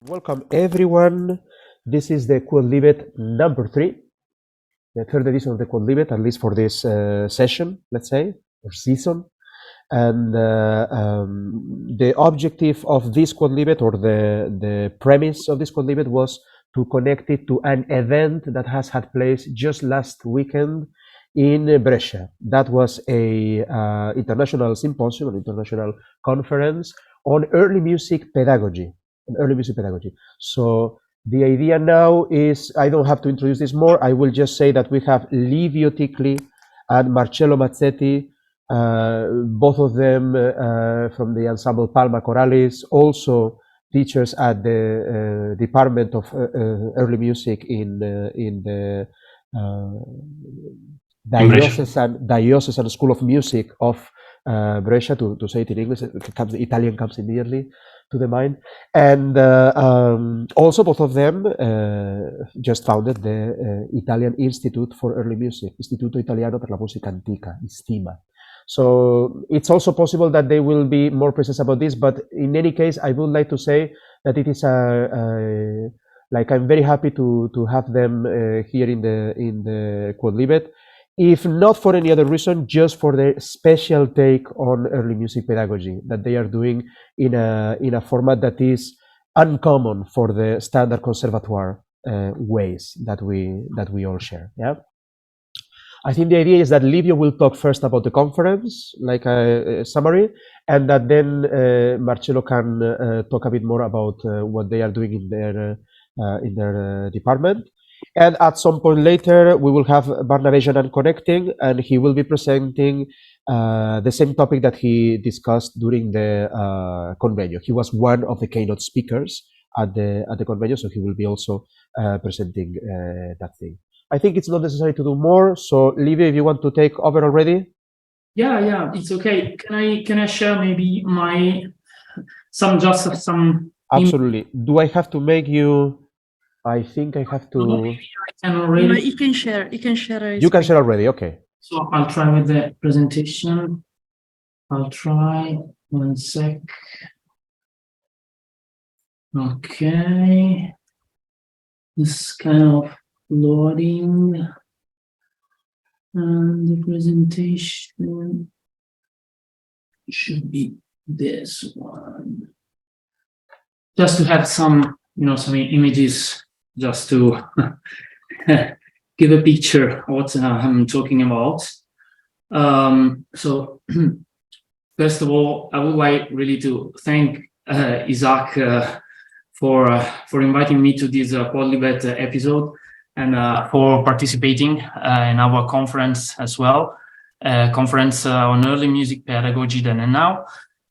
Welcome everyone. This is the Quodlibet number 3, the third edition of the Quodlibet, at least for this session, let's say, or season. And the objective of this Quodlibet, or the premise of this Quodlibet, was to connect it to an event that has had place just last weekend in Brescia. That was a international symposium, an international conference on early music pedagogy. So the idea now is, I don't have to introduce this more, I will just say that we have Livio Ticli and Marcello Mazzetti, both of them from the ensemble Palma Chorales, also teachers at the Department of Early Music in the Diocesan School of Music of Brescia, to say it in English. Italian comes immediately to the mind. And also both of them just founded the Italian Institute for Early Music, Istituto Italiano per la Musica Antica, ISTIMA. So it's also possible that they will be more precise about this, but in any case, I would like to say that it is like, I'm very happy to have them here in the Quodlibet, if not for any other reason, just for their special take on early music pedagogy that they are doing in a format that is uncommon for the standard conservatoire ways that we all share. Yeah. I think the idea is that Livio will talk first about the conference, like a summary, and that then Marcello can talk a bit more about what they are doing in their department. And at some point later, we will have Barnabé Janin connecting, and he will be presenting the same topic that he discussed during the convenio. He was one of the keynote speakers at the convenio, so he will be also presenting that thing. I think it's not necessary to do more. So, Livio, if you want to take over already. Yeah, it's okay. Can I share maybe some? Absolutely. Do I have to make you? I think I have to. I can already. No, you can share. You can share. You can share already. Okay. So I'll try with the presentation. I'll try 1 sec. Okay. This kind of loading, and the presentation should be this one. Just to have some images, just to give a picture of what I'm talking about. So first of all, I would like really to thank Isaac for inviting me to this Quodlibet episode, and for participating in our conference as well, conference on early music pedagogy then and now.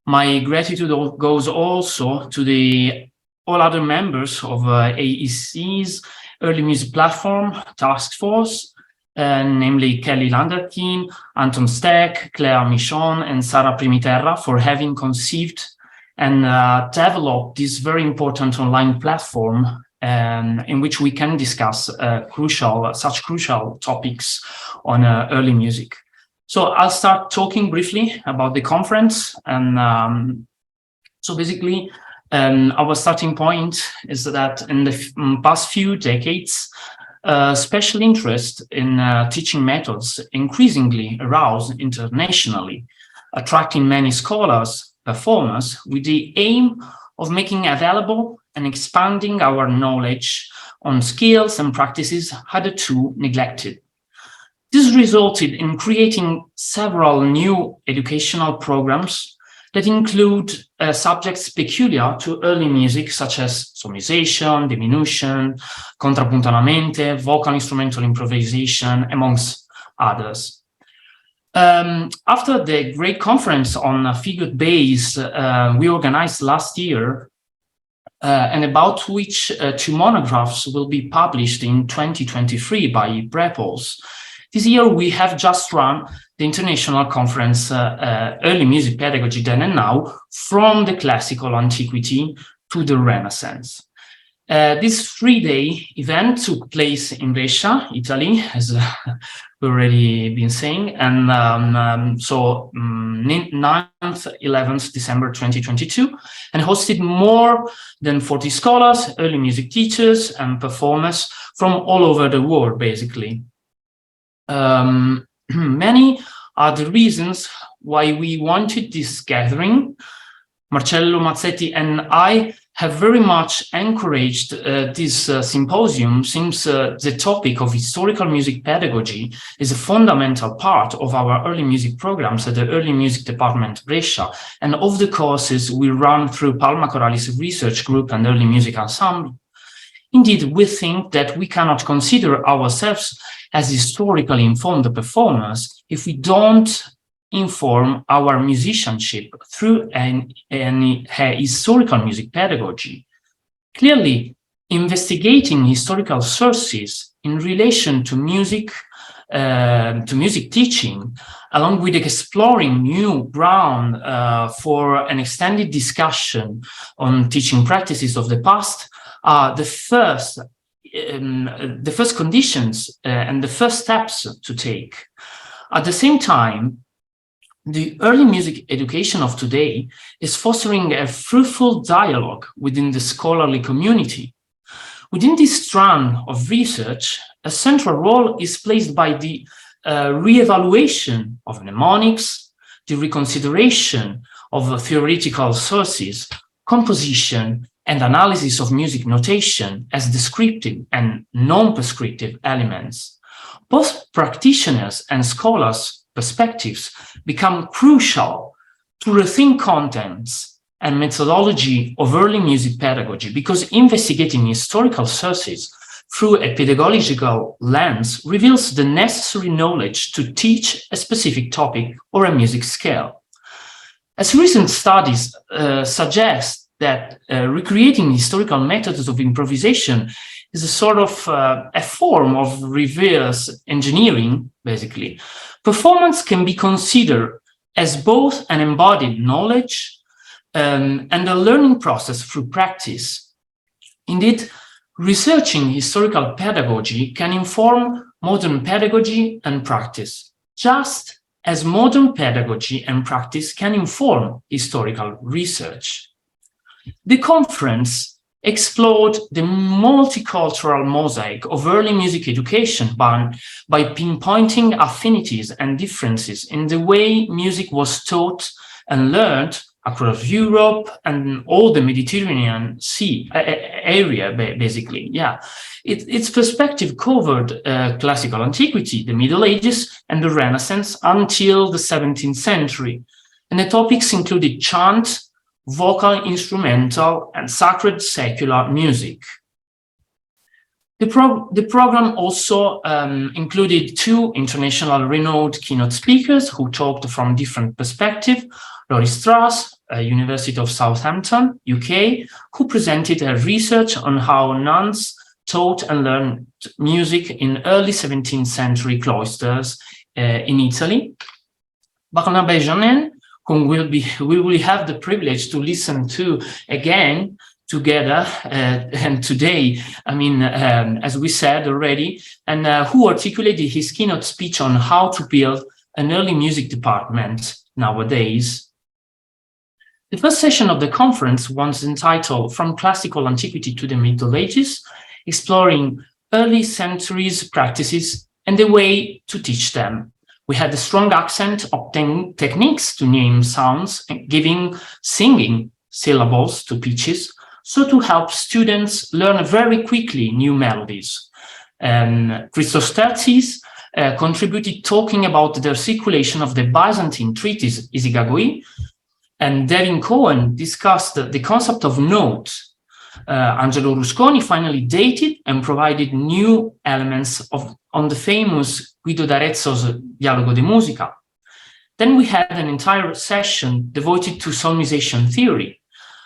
My gratitude goes also to all other members of AEC's Early Music Platform Task Force, namely Kelly Landerkin, Anton Steck, Claire Michon, and Sara Primiterra, for having conceived and developed this very important online platform in which we can discuss such crucial topics on early music. So I'll start talking briefly about the conference. And so basically, our starting point is that in the past few decades, special interest in teaching methods increasingly aroused internationally, attracting many scholars, performers, with the aim of making available and expanding our knowledge on skills and practices hitherto neglected. This resulted in creating several new educational programs that include subjects peculiar to early music, such as solmization, diminution, contrapuntonamente, vocal instrumental improvisation, amongst others. After the great conference on figured bass we organized last year, and about which 2 monographs will be published in 2023 by Brepols, this year we have just run the international conference Early Music Pedagogy Then and Now, from the classical antiquity to the Renaissance. This 3-day event took place in Brescia, Italy, as we've already been saying, and 9th, 11th December 2022, and hosted more than 40 scholars, early music teachers, and performers from all over the world, basically. Many are the reasons why we wanted this gathering. Marcello Mazzetti and I have very much encouraged this symposium, since the topic of historical music pedagogy is a fundamental part of our early music programs at the Early Music Department Brescia, and of the courses we run through Palma Chorale's research group and Early Music Ensemble. Indeed, we think that we cannot consider ourselves as historically informed performers if we don't inform our musicianship through any historical music pedagogy. Clearly, investigating historical sources in relation to music teaching, along with exploring new ground for an extended discussion on teaching practices of the past, are the first conditions and the first steps to take. At the same time, the early music education of today is fostering a fruitful dialogue within the scholarly community. Within this strand of research, a central role is placed by the re-evaluation of mnemonics, the reconsideration of theoretical sources, composition, and analysis of music notation as descriptive and non-prescriptive elements. Both practitioners and scholars' perspectives become crucial to rethink contents and methodology of early music pedagogy, because investigating historical sources through a pedagogical lens reveals the necessary knowledge to teach a specific topic or a music scale. As recent studies suggest that recreating historical methods of improvisation is a sort of a form of reverse engineering, basically. Performance can be considered as both an embodied knowledge and a learning process through practice. Indeed, researching historical pedagogy can inform modern pedagogy and practice, just as modern pedagogy and practice can inform historical research. The conference explored the multicultural mosaic of early music education by pinpointing affinities and differences in the way music was taught and learned across Europe and all the Mediterranean Sea area, basically. Yeah, its perspective covered classical antiquity, the Middle Ages, and the Renaissance until the 17th century. And the topics included chant, vocal, instrumental, and sacred secular music. The program also included two international renowned keynote speakers who talked from different perspectives. Laurie Strauss, University of Southampton, UK, who presented her research on how nuns taught and learned music in early 17th century cloisters in Italy. Barnabé Janin, whom we will have the privilege to listen to again together and today, as we said already, and who articulated his keynote speech on how to build an early music department nowadays. The first session of the conference was entitled From Classical Antiquity to the Middle Ages, exploring early centuries practices and the way to teach them. We had a strong accent of techniques to name sounds and giving singing syllables to pitches, so to help students learn very quickly new melodies. Christos Tertsis contributed talking about the circulation of the Byzantine treatise Isigagoi, and Devin Cohen discussed the concept of note. Angelo Rusconi finally dated and provided new elements on the famous Guido d'Arezzo's Dialogo de Musica. Then we had an entire session devoted to solmization theory,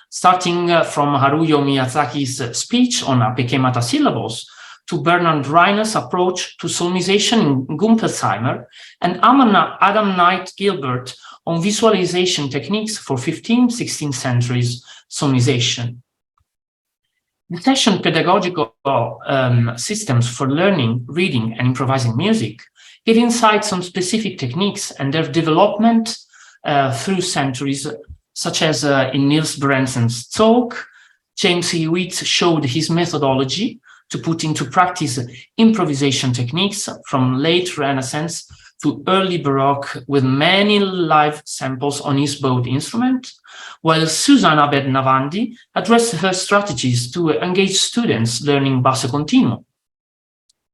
starting from Haruyo Miyazaki's speech on apekemata syllables to Bernard Reiner's approach to solmization in Gumpelsheimer, and Adam Knight Gilbert on visualization techniques for 15th, 16th centuries solmization. The session Pedagogical Systems for Learning, Reading, and Improvising Music gave insights on specific techniques and their development through centuries, such as in Niels Brensen's talk. James Hewitt showed his methodology to put into practice improvisation techniques from late Renaissance to early Baroque with many live samples on his bowed instrument, while Susan Abed Navandi addressed her strategies to engage students learning basso continuo.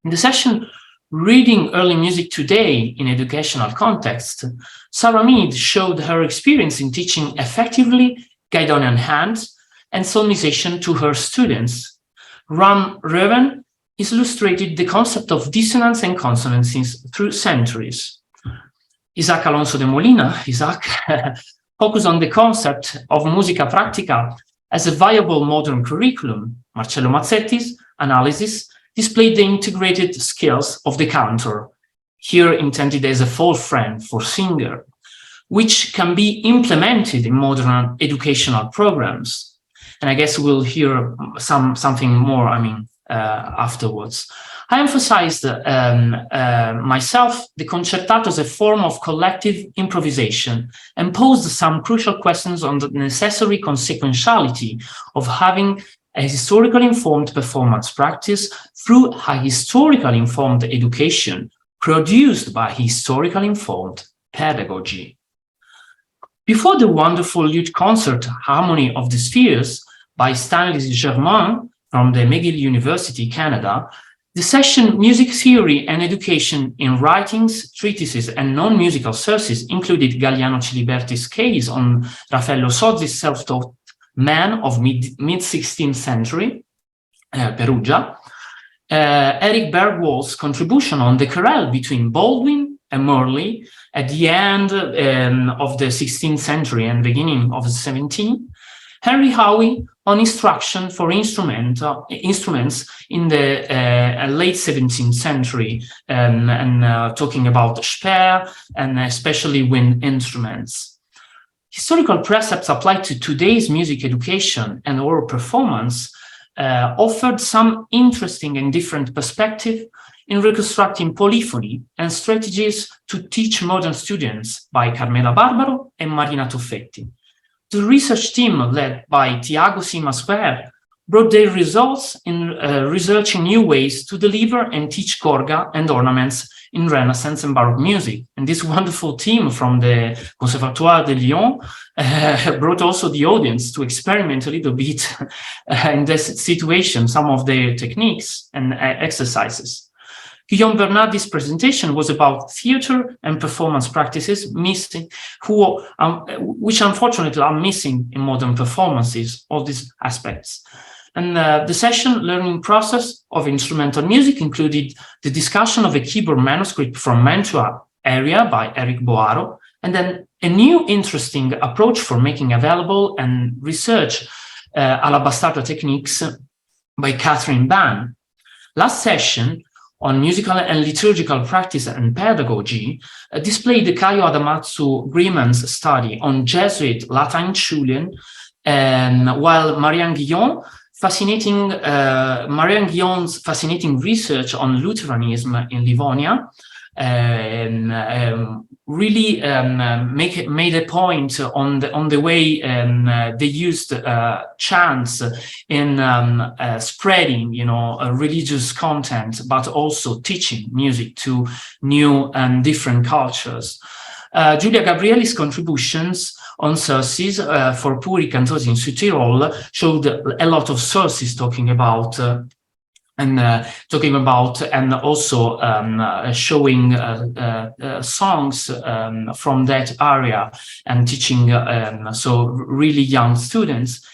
In the session Reading Early Music Today in Educational Context, Sarah Mead showed her experience in teaching effectively Guidonian hands and solmization to her students. Ram Reuven illustrated the concept of dissonance and consonances through centuries. Isaac Alonso de Molina, Isaac, focused on the concept of musica pratica as a viable modern curriculum. Marcello Mazzetti's analysis displayed the integrated skills of the counter, here intended as a full friend for singer, which can be implemented in modern educational programs. And I guess we'll hear something more, afterwards. I emphasized myself the concertato as a form of collective improvisation and posed some crucial questions on the necessary consequentiality of having a historically informed performance practice through a historically informed education produced by historically informed pedagogy. Before the wonderful lute concert Harmony of the Spheres by Stanley Germain from the McGill University, Canada, the session Music Theory and Education in Writings, Treatises, and Non-Musical Sources included Galliano Ciliberti's case on Raffaello Sozzi's self-taught man of mid-16th century, Perugia, Eric Bergwall's contribution on the querelle between Baldwin and Morley at the end of the 16th century and beginning of the 17th, Henry Howie on instruction for instruments in the late 17th century, and talking about Speer and especially wind instruments. Historical precepts applied to today's music education and oral performance offered some interesting and different perspective in reconstructing polyphony and strategies to teach modern students by Carmela Barbaro and Marina Toffetti. The research team led by Tiago Simasquer brought their results in researching new ways to deliver and teach gorga and ornaments in Renaissance and Baroque music. And this wonderful team from the Conservatoire de Lyon brought also the audience to experiment a little bit in this situation, some of their techniques and exercises. Guillaume Bernardi's presentation was about theater and performance practices which unfortunately are missing in modern performances, all these aspects. And the session learning process of instrumental music included the discussion of a keyboard manuscript from Mantua area by Eric Boaro, and then a new interesting approach for making available and research alla bastarda techniques by Catherine Ban. Last session on musical and liturgical practice and pedagogy displayed the Caio Adamatsu Grieman's study on Jesuit Latin Schulen, while Marianne Guillon's fascinating research on Lutheranism in Livonia really made a point on the way they used chants in spreading, religious content, but also teaching music to new and different cultures. Giulia Gabrieli's contributions on sources for Puri Cantosi in Südtirol showed a lot of sources talking about and also showing songs from that area and teaching so really young students.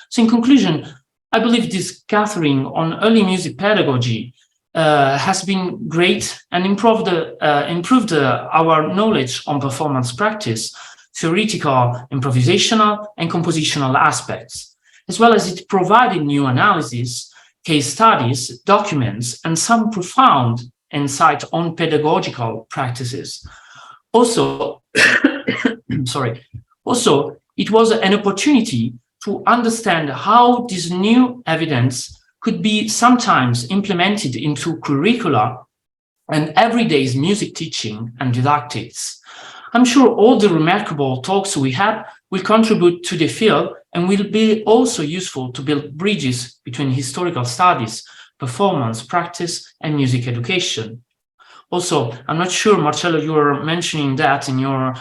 So in conclusion, I believe this gathering on early music pedagogy has been great and improved our knowledge on performance practice, theoretical, improvisational, and compositional aspects, as well as it provided new analysis, case studies, documents, and some profound insight on pedagogical practices. Also, it was an opportunity to understand how this new evidence could be sometimes implemented into curricula and everyday's music teaching and didactics. I'm sure all the remarkable talks we had will contribute to the field and will be also useful to build bridges between historical studies, performance, practice, and music education. Also, I'm not sure, Marcello, you were mentioning that in your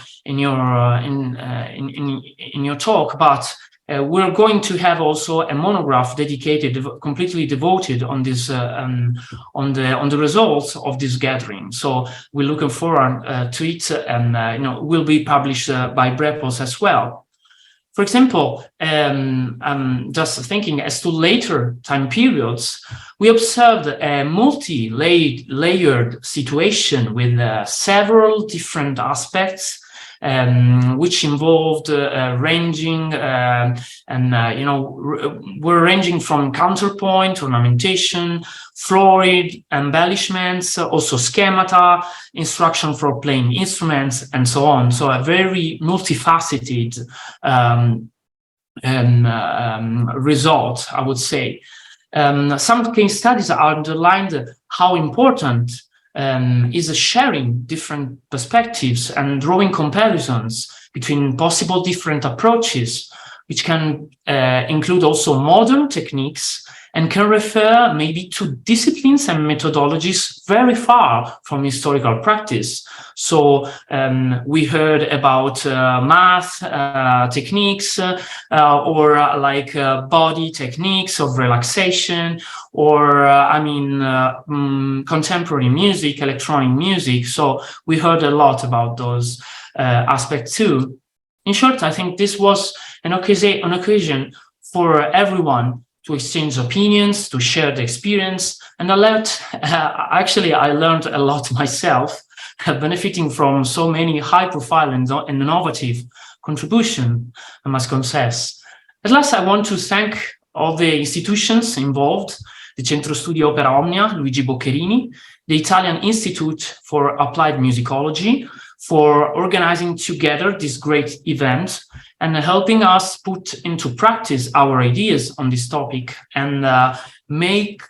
talk, but we're going to have also a monograph dedicated, completely devoted on this, on the results of this gathering. So we're looking forward to it, and will be published by Brepos as well. For example, I'm just thinking as to later time periods, we observed a multi-layered situation with several different aspects, which involved ranging were ranging from counterpoint, ornamentation, florid embellishments, also schemata, instruction for playing instruments, and so on. So a very multifaceted result, I would say. Some case studies underlined how important is sharing different perspectives and drawing comparisons between possible different approaches, which can include also modern techniques and can refer maybe to disciplines and methodologies very far from historical practice. So we heard about math techniques or like body techniques of relaxation, or contemporary music, electronic music. So we heard a lot about those aspects too. In short, I think this was an occasion for everyone to exchange opinions, to share the experience, and I learned a lot myself, benefiting from so many high-profile and innovative contributions, I must confess. At last, I want to thank all the institutions involved, the Centro Studi Opera Omnia, Luigi Boccherini, the Italian Institute for Applied Musicology, for organizing together this great event and helping us put into practice our ideas on this topic and make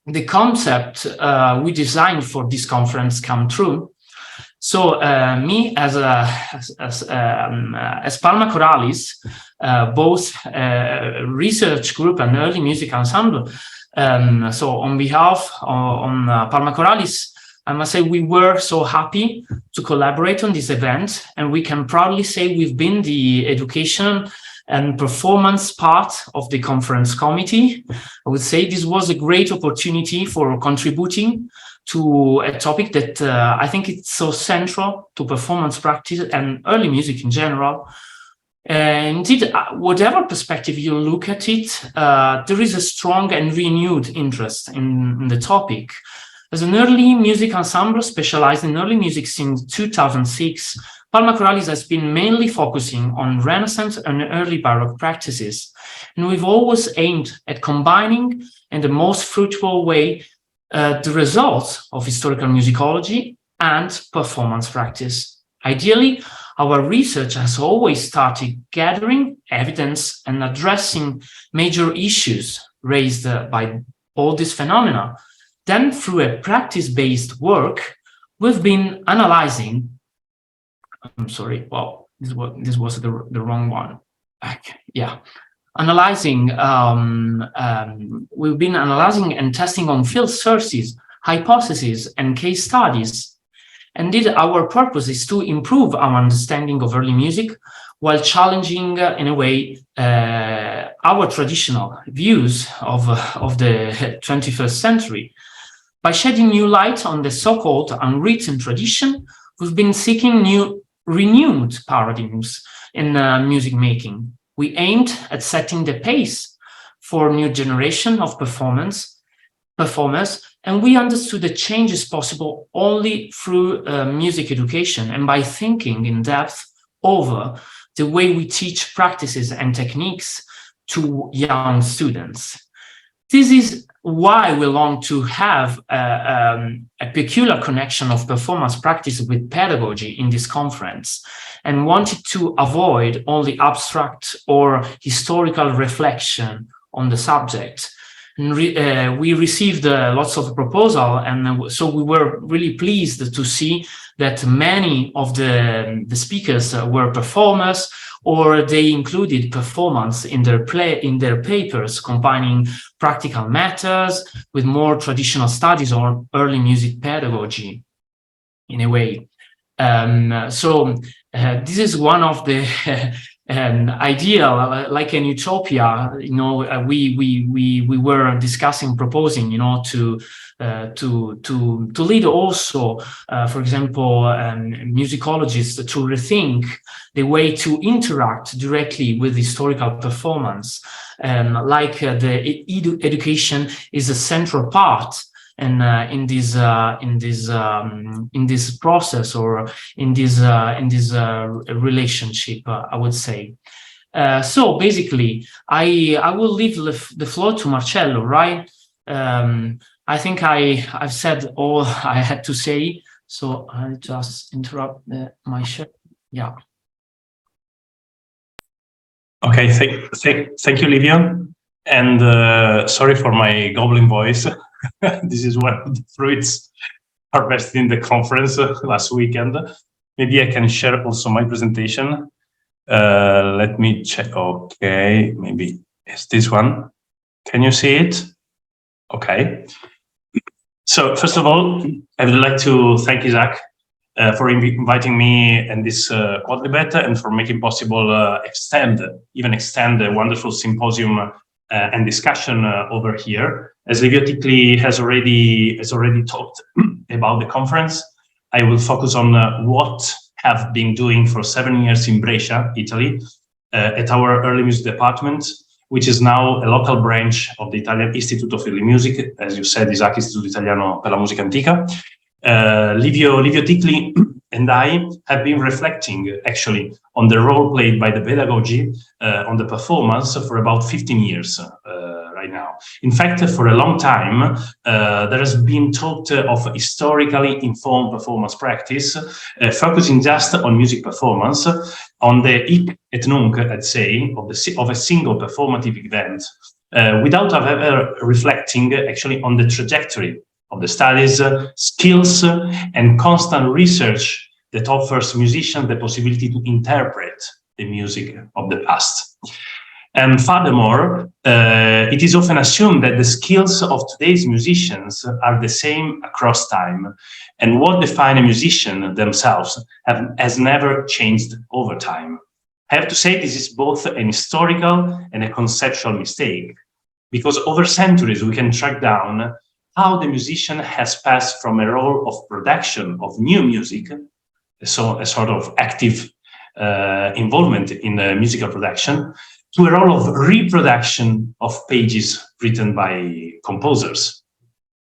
the concept we designed for this conference come true. So me as Palma Choralis, both research group and early music ensemble, so on behalf on Palma Choralis, I must say we were so happy to collaborate on this event, and we can proudly say we've been the education and performance part of the conference committee. I would say this was a great opportunity for contributing to a topic that I think it's so central to performance practice and early music in general. Indeed, whatever perspective you look at it, there is a strong and renewed interest in the topic. As an early music ensemble specialized in early music since 2006, Palma Choralis has been mainly focusing on Renaissance and early Baroque practices, and we've always aimed at combining in the most fruitful way the results of historical musicology and performance practice. Ideally, our research has always started gathering evidence and addressing major issues raised by all these phenomena. Then, through a practice-based work, we've been analyzing. I'm sorry. Well, this was the wrong one. Yeah, analyzing. We've been analyzing and testing on field sources, hypotheses, and case studies. Indeed, our purpose is to improve our understanding of early music while challenging, in a way, our traditional views of the 21st century. By shedding new light on the so-called unwritten tradition, we've been seeking renewed paradigms in music making. We aimed at setting the pace for a new generation of performers, and we understood the changes possible only through music education and by thinking in depth over the way we teach practices and techniques to young students. This is why we long to have a peculiar connection of performance practice with pedagogy in this conference, and wanted to avoid only abstract or historical reflection on the subject. We received lots of proposals, and so we were really pleased to see that many of the speakers were performers, or they included performance in their papers, combining practical matters with more traditional studies on early music pedagogy, in a way. This is one of the ideal, like an utopia. We were discussing, proposing, to lead also, for example, musicologists to rethink the way to interact directly with historical performance, the education is a central part. And in this process, or in this relationship, I would say. So basically, I will leave the floor to Marcello, right? I think I've said all I had to say, so I'll just interrupt my share. Yeah. Okay, thank you, Livio, and sorry for my goblin voice. This is one of the fruits harvested in the conference last weekend. Maybe I can share also my presentation. Let me check. Okay, maybe it's this one. Can you see it? Okay. So first of all, I would like to thank Isaac for inviting me in this Quodlibet, and for making possible extend a wonderful symposium and discussion over here. As Livio Ticli has already talked about the conference, I will focus on what have been doing for 7 years in Brescia, Italy, at our early music department, which is now a local branch of the Italian Institute of Early Music, as you said, Isaac, Istituto Italiano per la Musica Antica. Livio Ticli and I have been reflecting actually on the role played by the pedagogy on the performance for about 15 years right now. In fact, for a long time, there has been talk of historically informed performance practice, focusing just on music performance, on the hic et nunc, I'd say, of a single performative event, without ever reflecting actually on the trajectory of the studies, skills, and constant research that offers musicians the possibility to interpret the music of the past. And furthermore, it is often assumed that the skills of today's musicians are the same across time, and what defines a musician themselves has never changed over time. I have to say this is both an historical and a conceptual mistake, because over centuries we can track down how the musician has passed from a role of production of new music, so a sort of active involvement in musical production, to a role of reproduction of pages written by composers.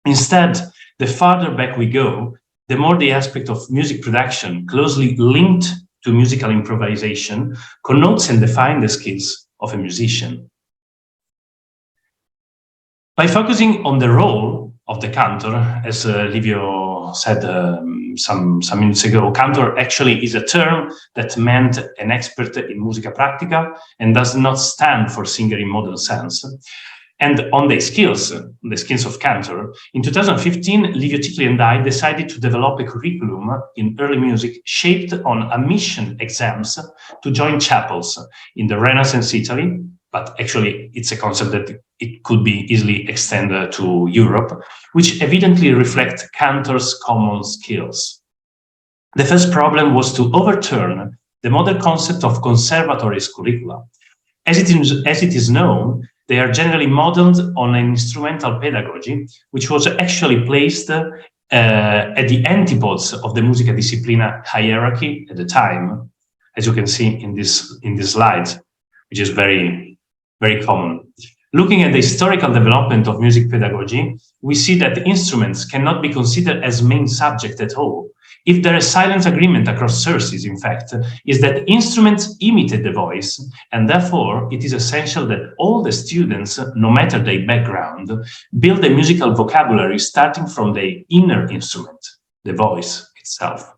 Instead, the farther back we go, the more the aspect of music production closely linked to musical improvisation connotes and defines the skills of a musician. By focusing on the role of the cantor, as Livio said some minutes ago, cantor actually is a term that meant an expert in musica pratica and does not stand for singer in modern sense. And on the skills of cantor, in 2015, Livio Ticli and I decided to develop a curriculum in early music shaped on admission exams to join chapels in the Renaissance Italy, but actually it's a concept that it could be easily extended to Europe, which evidently reflect cantors' common skills. The first problem was to overturn the modern concept of conservatories curricula. As it is known, they are generally modeled on an instrumental pedagogy, which was actually placed at the antipodes of the musica disciplina hierarchy at the time, as you can see in this slide, which is very, very common. Looking at the historical development of music pedagogy, we see that the instruments cannot be considered as main subject at all. If there is silent agreement across sources, in fact, is that instruments imitate the voice, and therefore it is essential that all the students, no matter their background, build a musical vocabulary starting from the inner instrument, the voice itself.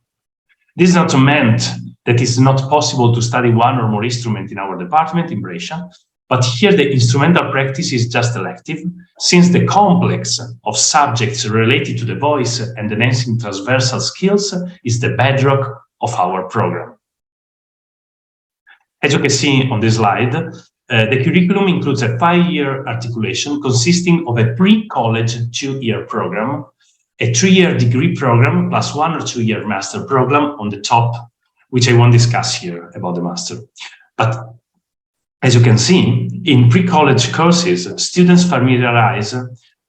This is not meant that it's not possible to study one or more instruments in our department in Brescia, but here the instrumental practice is just elective, since the complex of subjects related to the voice and enhancing transversal skills is the bedrock of our program. As you can see on this slide, the curriculum includes a 5-year articulation consisting of a pre-college 2-year program, a 3-year degree program, plus 1 or 2-year master program on the top, which I won't discuss here about the master. But as you can see, in pre-college courses, students familiarize,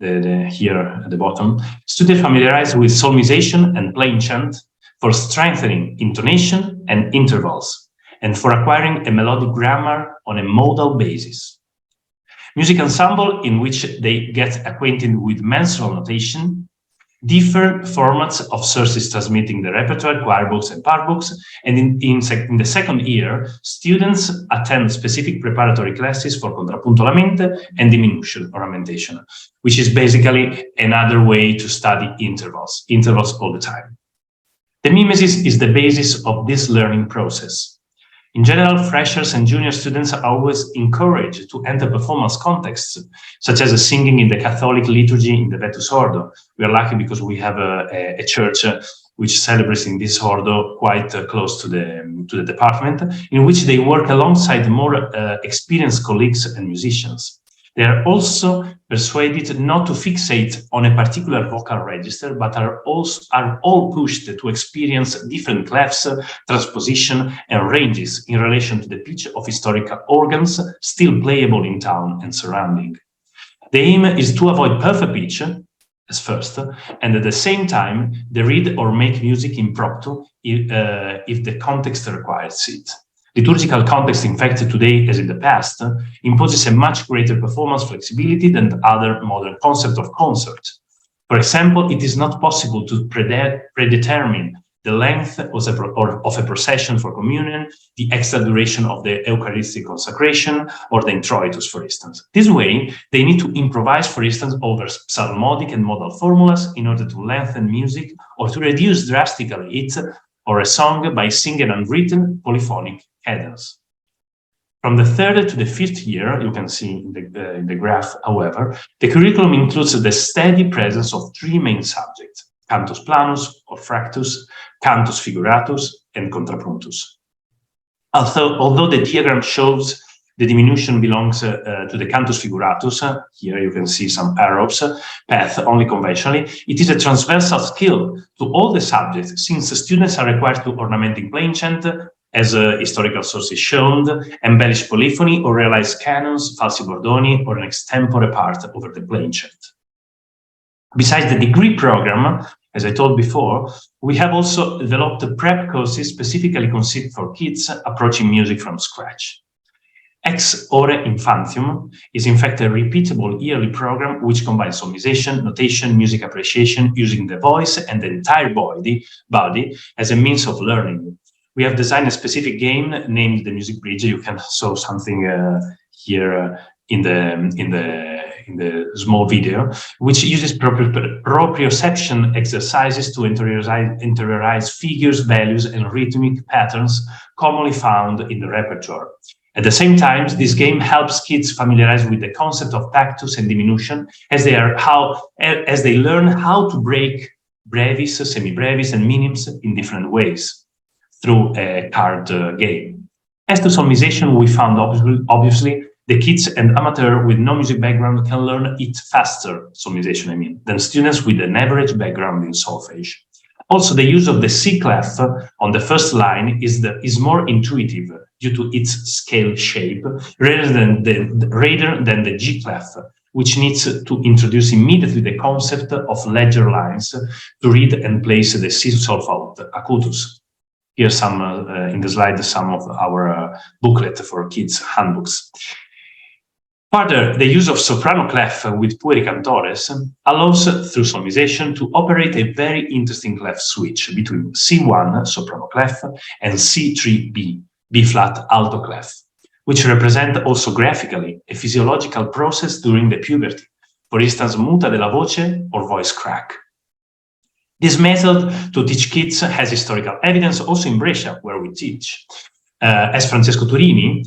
here at the bottom, students familiarize with solmization and plain chant for strengthening intonation and intervals, and for acquiring a melodic grammar on a modal basis. Music ensemble, in which they get acquainted with mensural notation, different formats of sources transmitting the repertoire, choir books and part books, and in the second year, students attend specific preparatory classes for contrappunto alla mente and diminution ornamentation, which is basically another way to study intervals all the time. The mimesis is the basis of this learning process. In general, freshers and junior students are always encouraged to enter performance contexts, such as singing in the Catholic liturgy in the Vetus Ordo. We are lucky because we have a church which celebrates in this Ordo quite close to the department, in which they work alongside more experienced colleagues and musicians. They are also persuaded not to fixate on a particular vocal register, but are all pushed to experience different clefs, transposition, and ranges in relation to the pitch of historical organs still playable in town and surrounding. The aim is to avoid perfect pitch as first, and at the same time, they read or make music impromptu if the context requires it. Liturgical context, in fact, today, as in the past, imposes a much greater performance flexibility than other modern concepts of concert. For example, it is not possible to predetermine the length of a procession for communion, the extra duration of the Eucharistic consecration, or the introitus, for instance. This way, they need to improvise, for instance, over psalmodic and modal formulas in order to lengthen music or to reduce drastically it or a song by singing unwritten polyphonic cadence. From the 3rd to the 5th year, you can see in the graph, however, the curriculum includes the steady presence of 3 main subjects: cantus planus or fractus, cantus figuratus, and contrapuntus. Although the diagram shows the diminution belongs to the cantus figuratus, here you can see some arrows, path only conventionally, it is a transversal skill to all the subjects, since the students are required to ornamenting plain chant, as historical sources shown, embellish polyphony or realize canons, falsi bordoni, or an extempore part over the plain chant. Besides the degree program, as I told before, we have also developed prep courses specifically conceived for kids approaching music from scratch. Ex Ore Infantium is in fact a repeatable yearly program which combines solmization, notation, music appreciation, using the voice and the entire body as a means of learning. We have designed a specific game named the Music Bridge. You can saw something here in the small video, which uses proprioception exercises to interiorize figures, values, and rhythmic patterns commonly found in the repertoire. At the same time, this game helps kids familiarize with the concept of tactus and diminution as they learn how to break brevis, semi-brevis, and minims in different ways through a card game. As to solmization, we found obviously the kids and amateur with no music background can learn it faster, solmization than students with an average background in solfeggi. Also, the use of the C clef on the first line is more intuitive due to its scale shape, rather than the G clef, which needs to introduce immediately the concept of ledger lines to read and place the C solfaut acutus. Here in the slide, some of our booklet for kids handbooks. Further, the use of soprano clef with pueri cantores allows, through solmization, to operate a very interesting clef switch between C1 soprano clef and C3B, B-flat alto clef, which represent also graphically a physiological process during the puberty, for instance, muta della voce or voice crack. This method to teach kids has historical evidence also in Brescia, where we teach. As Francesco Turini,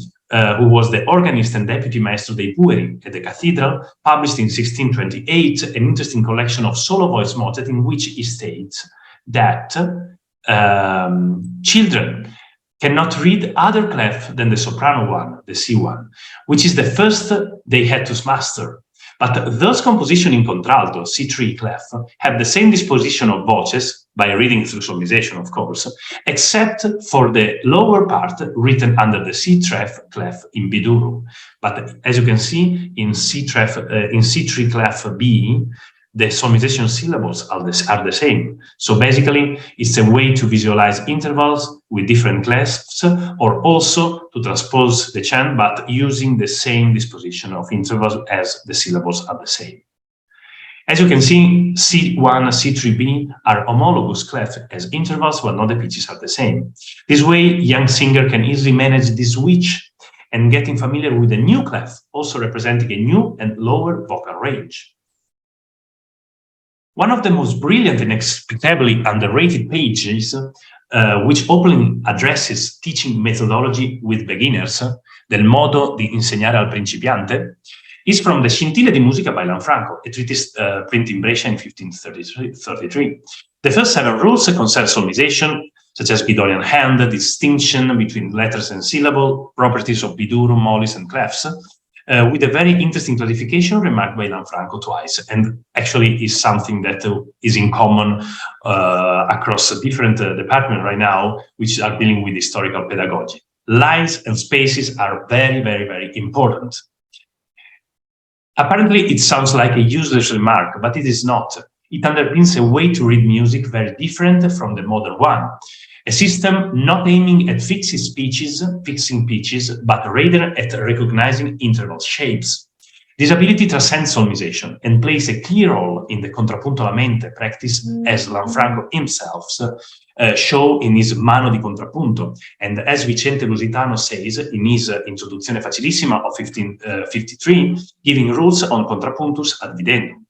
who was the organist and deputy maestro dei Pueri at the cathedral, published in 1628 an interesting collection of solo voice motet in which he states that children cannot read other clef than the soprano one, the C1, which is the first they had to master. But those compositions in contralto, C3 clef, have the same disposition of voices, by reading through solmization, of course, except for the lower part written under the C clef in B dur. But as you can see, in C3 clef B, the solmization syllables are the same. So basically, it's a way to visualize intervals with different clefs, or also to transpose the chant, but using the same disposition of intervals as the syllables are the same. As you can see, C1, C3B are homologous clefs as intervals, while not the pitches are the same. This way, young singer can easily manage this switch and getting familiar with a new clef, also representing a new and lower vocal range. One of the most brilliant and inexplicably underrated pages, which openly addresses teaching methodology with beginners, del modo di insegnare al principiante, is from the Scintille di Musica by Lanfranco, a treatise printed in Brescia in 1533. The first 7 rules concern solmization, such as Guidonian hand, distinction between letters and syllable, properties of bidurum, mollis, and clefs, with a very interesting clarification remarked by Lanfranco twice, and actually is something that is in common across different departments right now, which are dealing with historical pedagogy. Lines and spaces are very, very, very important. Apparently, it sounds like a useless remark, but it is not. It underpins a way to read music very different from the modern one. A system not aiming at fixing pitches, but rather at recognizing interval shapes. This ability transcends solmization and plays a key role in the contrapunto alla mente practice, as Lanfranco himself showed in his Mano di Contrappunto, and as Vicente Lusitano says in his Introduzione Facilissima of 1553, giving rules on contrapuntus ad videndum.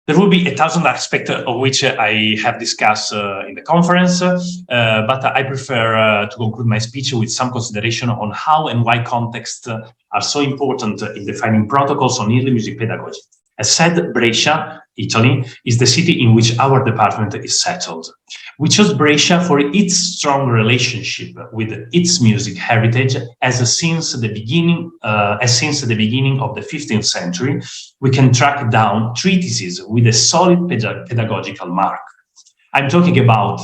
There will be 1,000 aspects of which I have discussed in the conference, but I prefer to conclude my speech with some consideration on how and why contexts are so important in defining protocols on early music pedagogy. As said, Brescia, Italy, is the city in which our department is settled. We chose Brescia for its strong relationship with its music heritage, as since the beginning of the 15th century, we can track down treatises with a solid pedagogical mark. I'm talking about,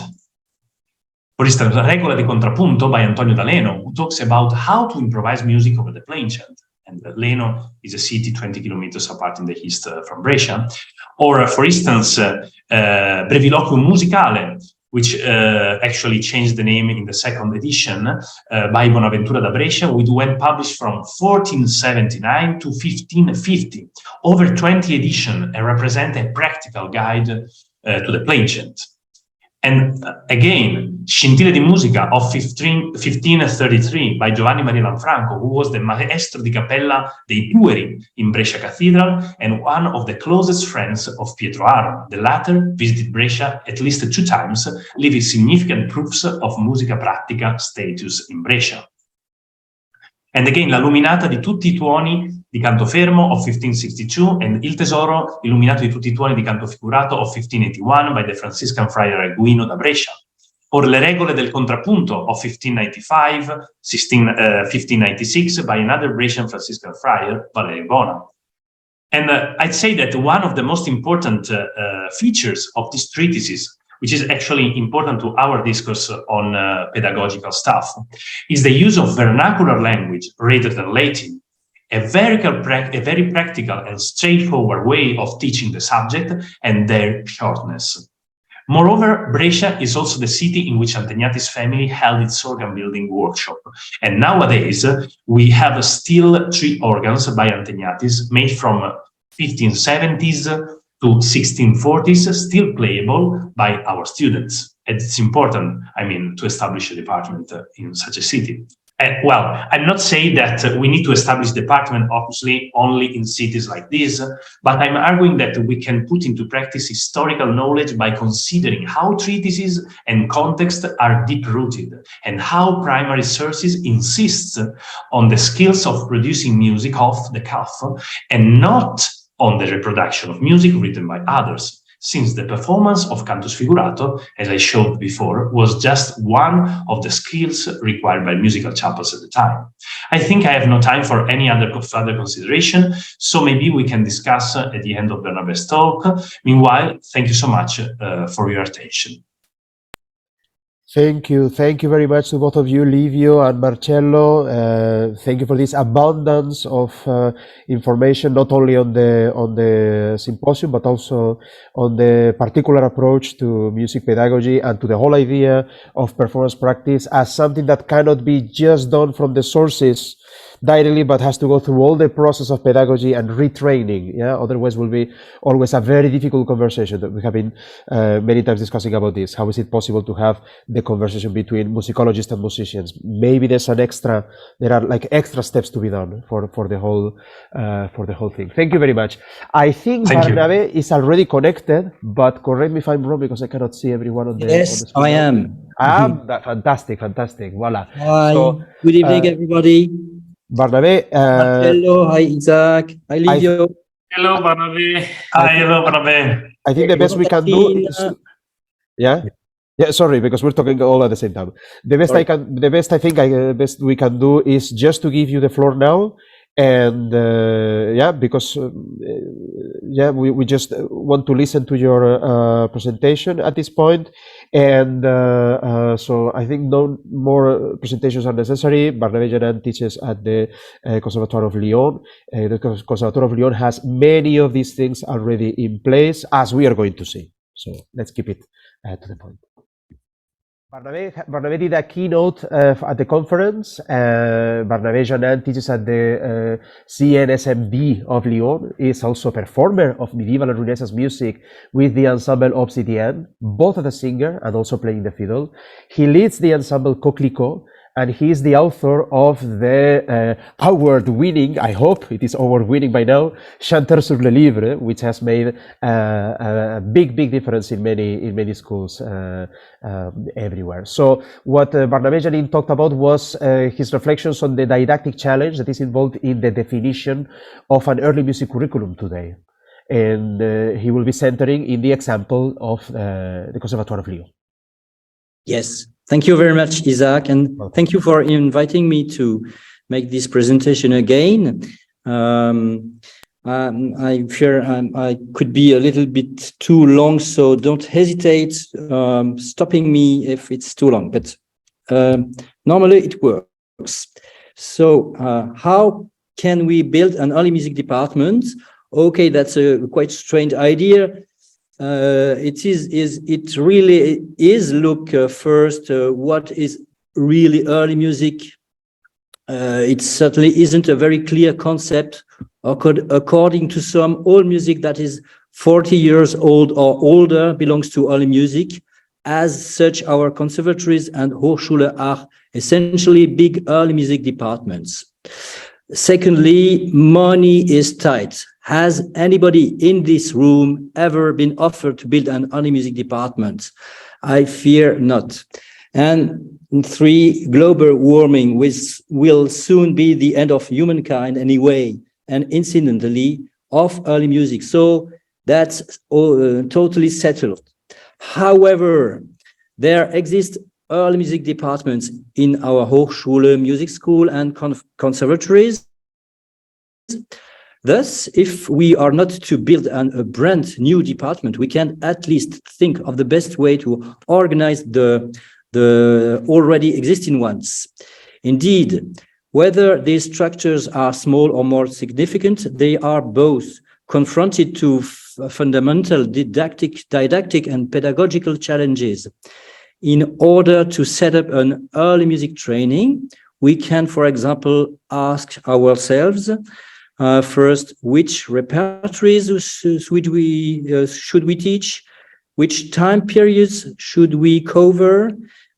for instance, Regola di Contrappunto by Antonio da Leno, who talks about how to improvise music over the plain chant. And Leno is a city 20 kilometers apart in the east from Brescia. Or, for instance, Breviloquium Musicale, which actually changed the name in the second edition by Bonaventura da Brescia, which went published from 1479 to 1550, over 20 editions, and represent a practical guide to the plain chant. And again, Scintille di Musica of 1533 by Giovanni Maria Lanfranco, who was the maestro di cappella dei Pueri in Brescia Cathedral and one of the closest friends of Pietro Aron. The latter visited Brescia at least 2 times, leaving significant proofs of musica pratica status in Brescia. And again, La Luminata di tutti i tuoni di canto fermo of 1562 and Il Tesoro illuminato di tutti i tuoni di canto figurato of 1581 by the Franciscan friar Eguino da Brescia, or Le Regole del Contrappunto of 1596 by another Brescian Franciscan friar, Valerio Bona. And I'd say that one of the most important features of these treatises, which is actually important to our discourse on pedagogical stuff, is the use of vernacular language rather than Latin, a very practical and straightforward way of teaching the subject and their shortness. Moreover, Brescia is also the city in which Antegnati's family held its organ building workshop. And nowadays, we have still 3 organs by Antegnatis made from 1570s to 1640s, still playable by our students. And it's important, I mean, to establish a department in such a city. Well, I'm not saying that we need to establish department, obviously, only in cities like this, but I'm arguing that we can put into practice historical knowledge by considering how treatises and context are deep-rooted and how primary sources insist on the skills of producing music off the cuff and not on the reproduction of music written by others, since the performance of cantus figurato, as I showed before, was just one of the skills required by musical chapels at the time. I think I have no time for any other further consideration, so maybe we can discuss at the end of Barnabé's talk. Meanwhile, thank you so much for your attention. Thank you very much to both of you, Livio and Marcello. Thank you for this abundance of information, not only on the symposium, but also on the particular approach to music pedagogy and to the whole idea of performance practice as something that cannot be just done from the sources directly, but has to go through all the process of pedagogy and retraining. Yeah, otherwise will be always a very difficult conversation. That we have been many times discussing about this. How is it possible to have the conversation between musicologists and musicians? Maybe there are like extra steps to be done for the whole thing. Thank you very much. I think Barnabé is already connected, but correct me if I'm wrong because I cannot see everyone on the Yes, on the I am. Fantastic. Voila. Hi, So, good evening, everybody. Barnabé, Marcello, hi, Isaac. Hi, Livio. Hello, Barnabé. Hi, hello, Barnabé. I think the best we can do is, yeah, sorry, because we're talking all at the same time. The best best we can do is just to give you the floor now, and because we just want to listen to your presentation at this point, and so I think no more presentations are necessary. Barnabé Janin teaches at the Conservatoire of Lyon. The Conservatoire of Lyon has many of these things already in place, as we are going to see. So let's keep it to the point. Barnabé did a keynote at the conference. Barnabé Janin teaches at the CNSMD of Lyon, is also a performer of medieval and Renaissance music with the ensemble Obsidienne, both as a singer and also playing the fiddle. He leads the ensemble Coquelicot, and he is the author of the award-winning, I hope it is award-winning by now, Chanteur sur le livre, which has made a big difference in many schools everywhere. So what Barnabé Janin talked about was his reflections on the didactic challenge that is involved in the definition of an early music curriculum today. And he will be centering in the example of the Conservatoire of Lyon. Yes, thank you very much, Isaac, and thank you for inviting me to make this presentation again. I fear I could be a little bit too long, so don't hesitate stopping me if it's too long, but normally it works. So how can we build an early music department? Okay, that's a quite strange idea. It really is look first what is really early music. It certainly isn't a very clear concept. According to some, all music that is 40 years old or older belongs to early music. As such, our conservatories and Hochschule are essentially big early music departments. Secondly, money is tight. Has anybody in this room ever been offered to build an early music department? I fear not. And 3, global warming will soon be the end of humankind anyway, and incidentally of early music. So that's totally settled. However, there exist early music departments in our Hochschule music school and conservatories. Thus, if we are not to build a brand new department, we can at least think of the best way to organize the already existing ones. Indeed, whether these structures are small or more significant, they are both confronted to fundamental didactic and pedagogical challenges. In order to set up an early music training, we can, for example, ask ourselves, first, which repertories should we teach? Which time periods should we cover?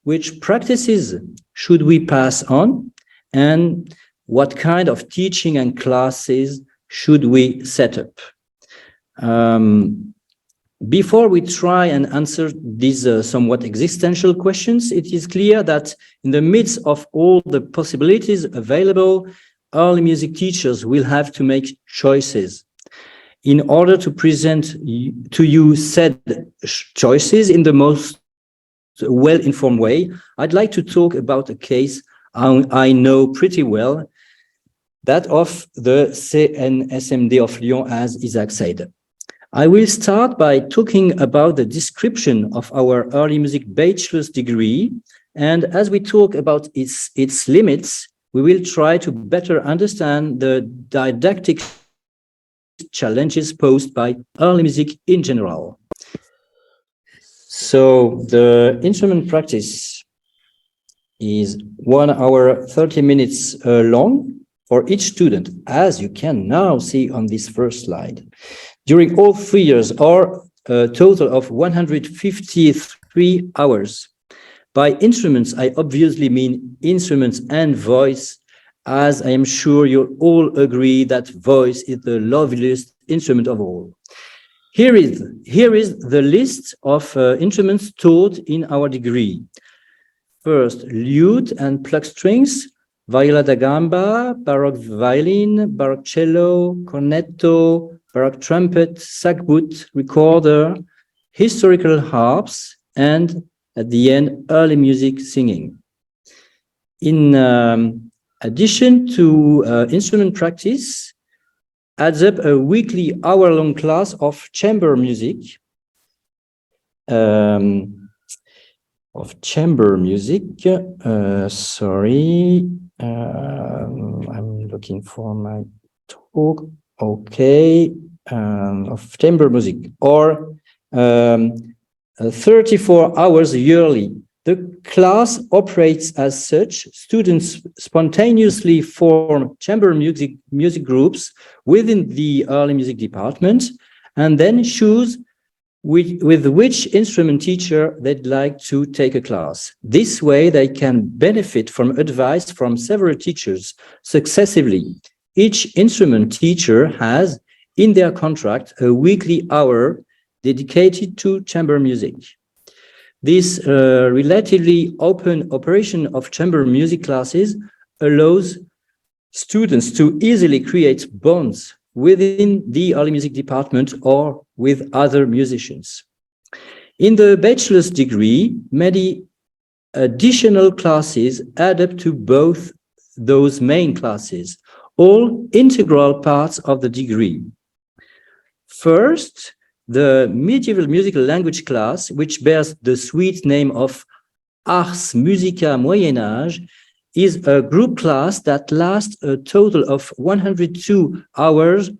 Which practices should we pass on? And what kind of teaching and classes should we set up? Before we try and answer these somewhat existential questions, it is clear that in the midst of all the possibilities available, early music teachers will have to make choices. In order to present to you said choices in the most well-informed way, I'd like to talk about a case I know pretty well, that of the CNSMD of Lyon, as Isaac said. I will start by talking about the description of our early music bachelor's degree, and as we talk about its limits, we will try to better understand the didactic challenges posed by early music in general. So the instrument practice is 1 hour 30 minutes long for each student, as you can now see on this first slide. During all 3 years, or a total of 153 hours. By instruments, I obviously mean instruments and voice, as I am sure you'll all agree that voice is the loveliest instrument of all. Here is the list of instruments taught in our degree. First, lute and pluck strings, viola da gamba, baroque violin, baroque cello, cornetto, baroque trumpet, sackbut, recorder, historical harps, and at the end, early music singing. In addition to instrument practice, adds up a weekly hour-long class of chamber music, I'm looking for my talk. Okay, of chamber music, or 34 hours yearly. The class operates as such. Students spontaneously form chamber music groups within the early music department, and then choose with which instrument teacher they'd like to take a class. This way, they can benefit from advice from several teachers successively. Each instrument teacher has in their contract a weekly hour dedicated to chamber music. This relatively open operation of chamber music classes allows students to easily create bonds within the early music department or with other musicians. In the bachelor's degree, many additional classes add up to both those main classes, all integral parts of the degree. First, the medieval musical language class, which bears the sweet name of Ars Musica Moyen Âge, is a group class that lasts a total of 102 hours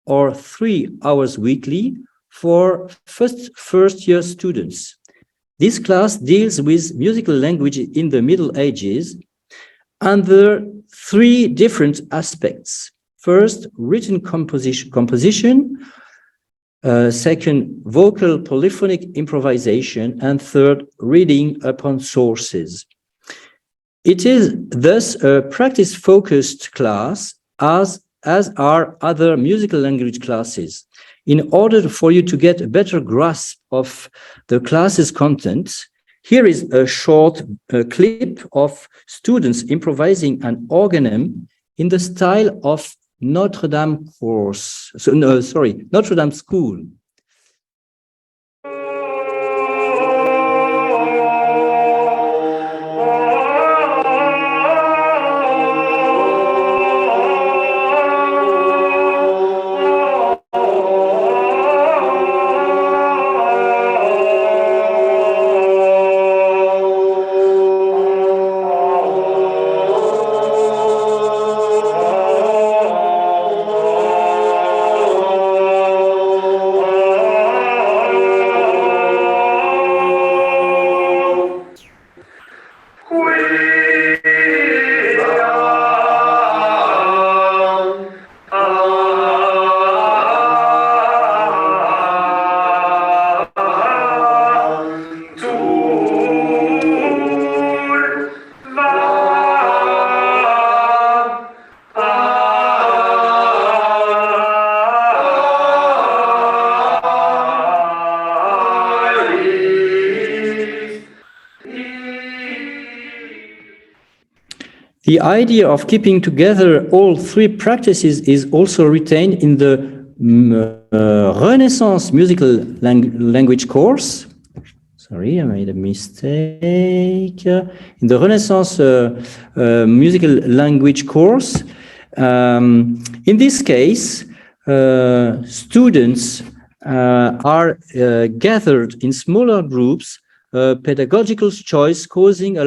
or 3 hours weekly for first-year students. This class deals with musical language in the Middle Ages under 3 different aspects. First, written composition, second, vocal polyphonic improvisation, and third, reading upon sources. It is thus a practice-focused class, as are other musical language classes. In order for you to get a better grasp of the class's content, here is a short clip of students improvising an organum in the style of Notre Dame Notre Dame School. The idea of keeping together all three practices is also retained in the Renaissance musical language course. Sorry, I made a mistake. In the Renaissance musical language course, in this case, students are gathered in smaller groups, pedagogical choice causing a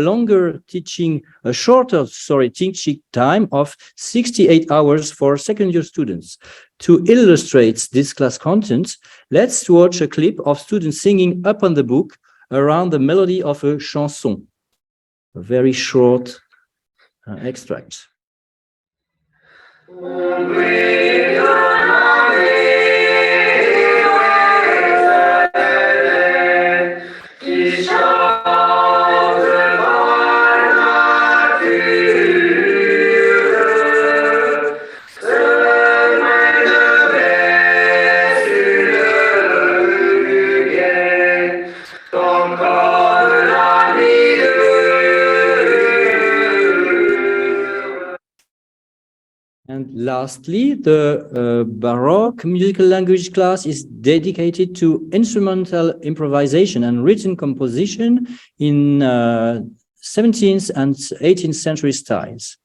shorter teaching time of 68 hours for second-year students. To illustrate this class content, let's watch a clip of students singing up on the book around the melody of a chanson. A very short extract. And lastly, the Baroque musical language class is dedicated to instrumental improvisation and written composition in 17th and 18th century styles.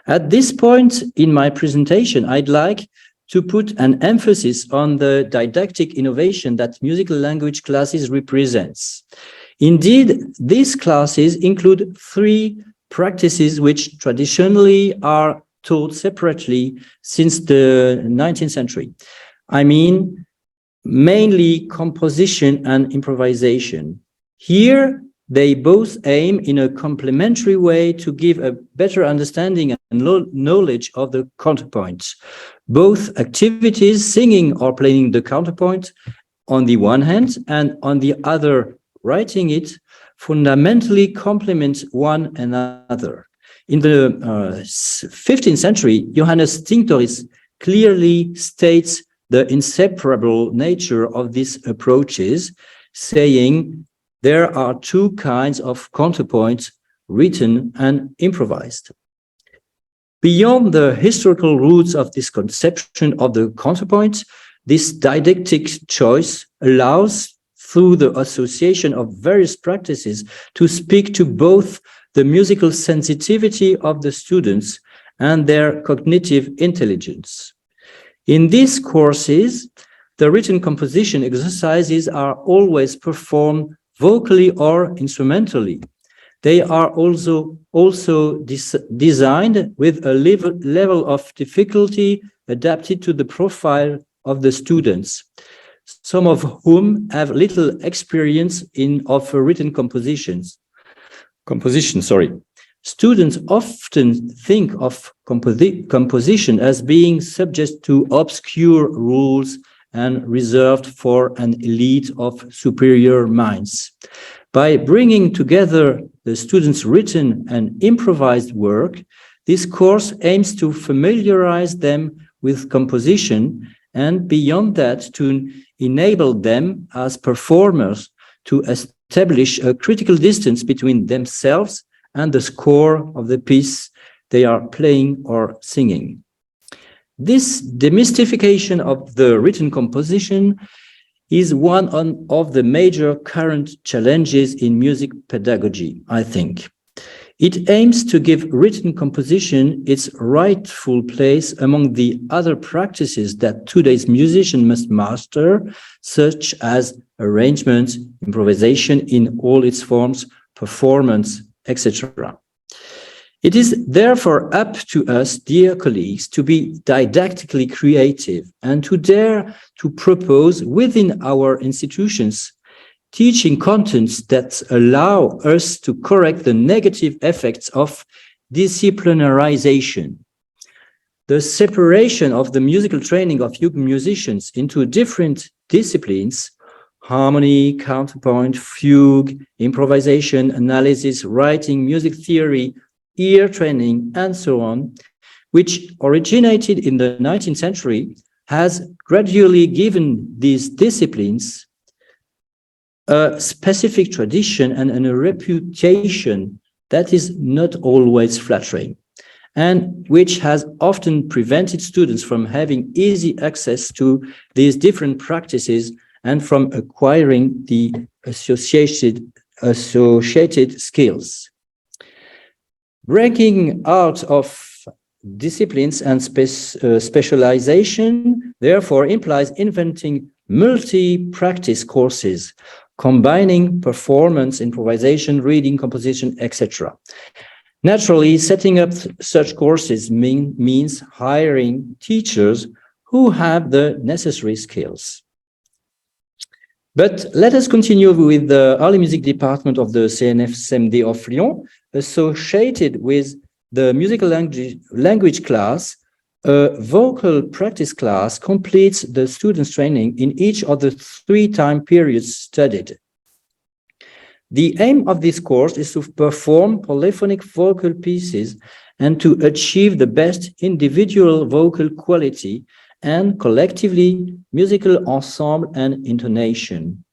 At this point in my presentation, I'd like to put an emphasis on the didactic innovation that musical language classes represents. Indeed, these classes include three practices which traditionally are taught separately since the 19th century. I mean, mainly composition and improvisation. Here, they both aim in a complementary way to give a better understanding and knowledge of the counterpoint. Both activities, singing or playing the counterpoint on the one hand, and on the other, writing it, fundamentally complement one another. In the 15th century, Johannes Tinctoris clearly states the inseparable nature of these approaches, saying there are two kinds of counterpoint, written and improvised. Beyond the historical roots of this conception of the counterpoint, this didactic choice allows, through the association of various practices, to speak to both the musical sensitivity of the students and their cognitive intelligence. In these courses, the written composition exercises are always performed vocally or instrumentally. They are also designed with a level of difficulty adapted to the profile of the students, some of whom have little experience of written composition. Students often think of composition as being subject to obscure rules and reserved for an elite of superior minds. By bringing together the students' written and improvised work, this course aims to familiarize them with composition and, beyond that, to enable them as performers to establish a critical distance between themselves and the score of the piece they are playing or singing. This demystification of the written composition is one of the major current challenges in music pedagogy, I think. It aims to give written composition its rightful place among the other practices that today's musician must master, such as arrangement, improvisation in all its forms, performance, etc. It is therefore up to us, dear colleagues, to be didactically creative and to dare to propose within our institutions teaching contents that allow us to correct the negative effects of disciplinarization. The separation of the musical training of young musicians into different disciplines, harmony, counterpoint, fugue, improvisation, analysis, writing, music theory, ear training, and so on, which originated in the 19th century, has gradually given these disciplines a specific tradition and a reputation that is not always flattering. and which has often prevented students from having easy access to these different practices and from acquiring the associated skills. Breaking out of disciplines and specialization, therefore, implies inventing multi-practice courses, combining performance, improvisation, reading, composition, etc. Naturally, setting up such courses means hiring teachers who have the necessary skills. But let us continue with the early music department of the CNSMD of Lyon, associated with the musical language class. A vocal practice class completes the students' training in each of the 3 time periods studied. The aim of this course is to perform polyphonic vocal pieces and to achieve the best individual vocal quality and collectively musical ensemble and intonation.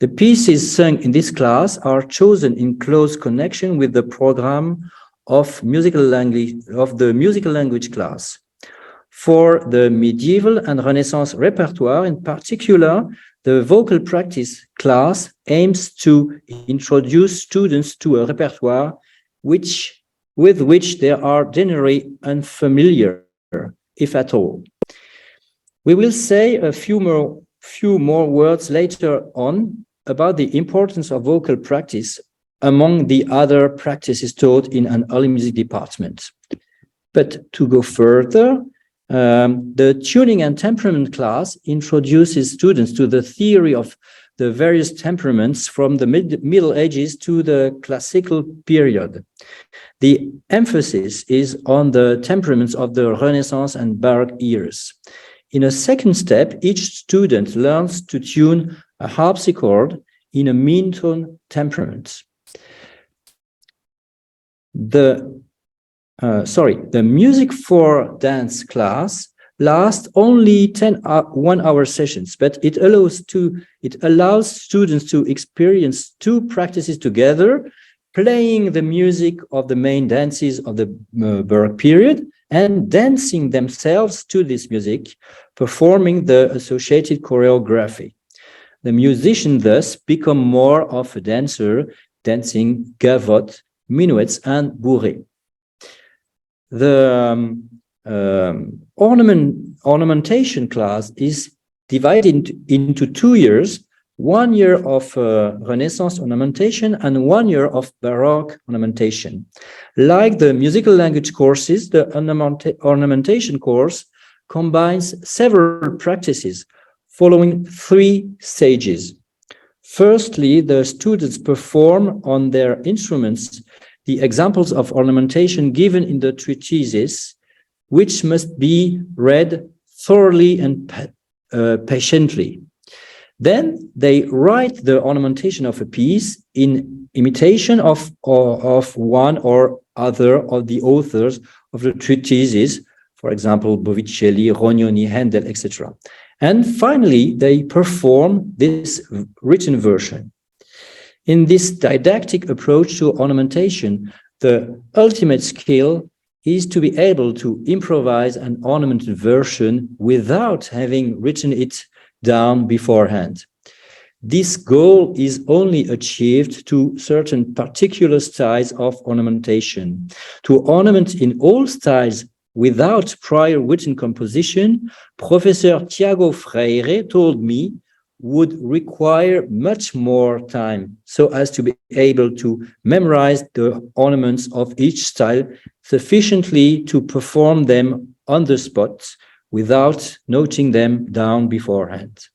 The pieces sung in this class are chosen in close connection with the program of the musical language class. For the medieval and Renaissance repertoire in particular, the vocal practice class aims to introduce students to a repertoire with which they are generally unfamiliar, if at all. We will say a few more words later on about the importance of vocal practice among the other practices taught in an early music department. But to go further, the tuning and temperament class introduces students to the theory of the various temperaments from the Middle Ages to the classical period. The emphasis is on the temperaments of the Renaissance and Baroque eras. In a second step, each student learns to tune a harpsichord in a mean-tone temperament. The music for dance class lasts only 10 one-hour sessions, but it allows students to experience 2 practices together, playing the music of the main dances of the Baroque period and dancing themselves to this music, performing the associated choreography. The musician thus become more of a dancer, dancing gavotte, minuets, and bourrées. The ornamentation class is divided into 2 years, 1 year of Renaissance ornamentation and 1 year of Baroque ornamentation. Like the musical language courses, the ornamentation course combines several practices following 3 stages. Firstly, the students perform on their instruments the examples of ornamentation given in the treatises, which must be read thoroughly and patiently. Then they write the ornamentation of a piece in imitation of one or other of the authors of the treatises, for example, Botticelli, Rognoni, Handel, etc. And finally, they perform this written version. In this didactic approach to ornamentation, the ultimate skill is to be able to improvise an ornamented version without having written it down beforehand. This goal is only achieved to certain particular styles of ornamentation. To ornament in all styles without prior written composition, Professor Tiago Freire told me, would require much more time so as to be able to memorize the ornaments of each style sufficiently to perform them on the spot without noting them down beforehand.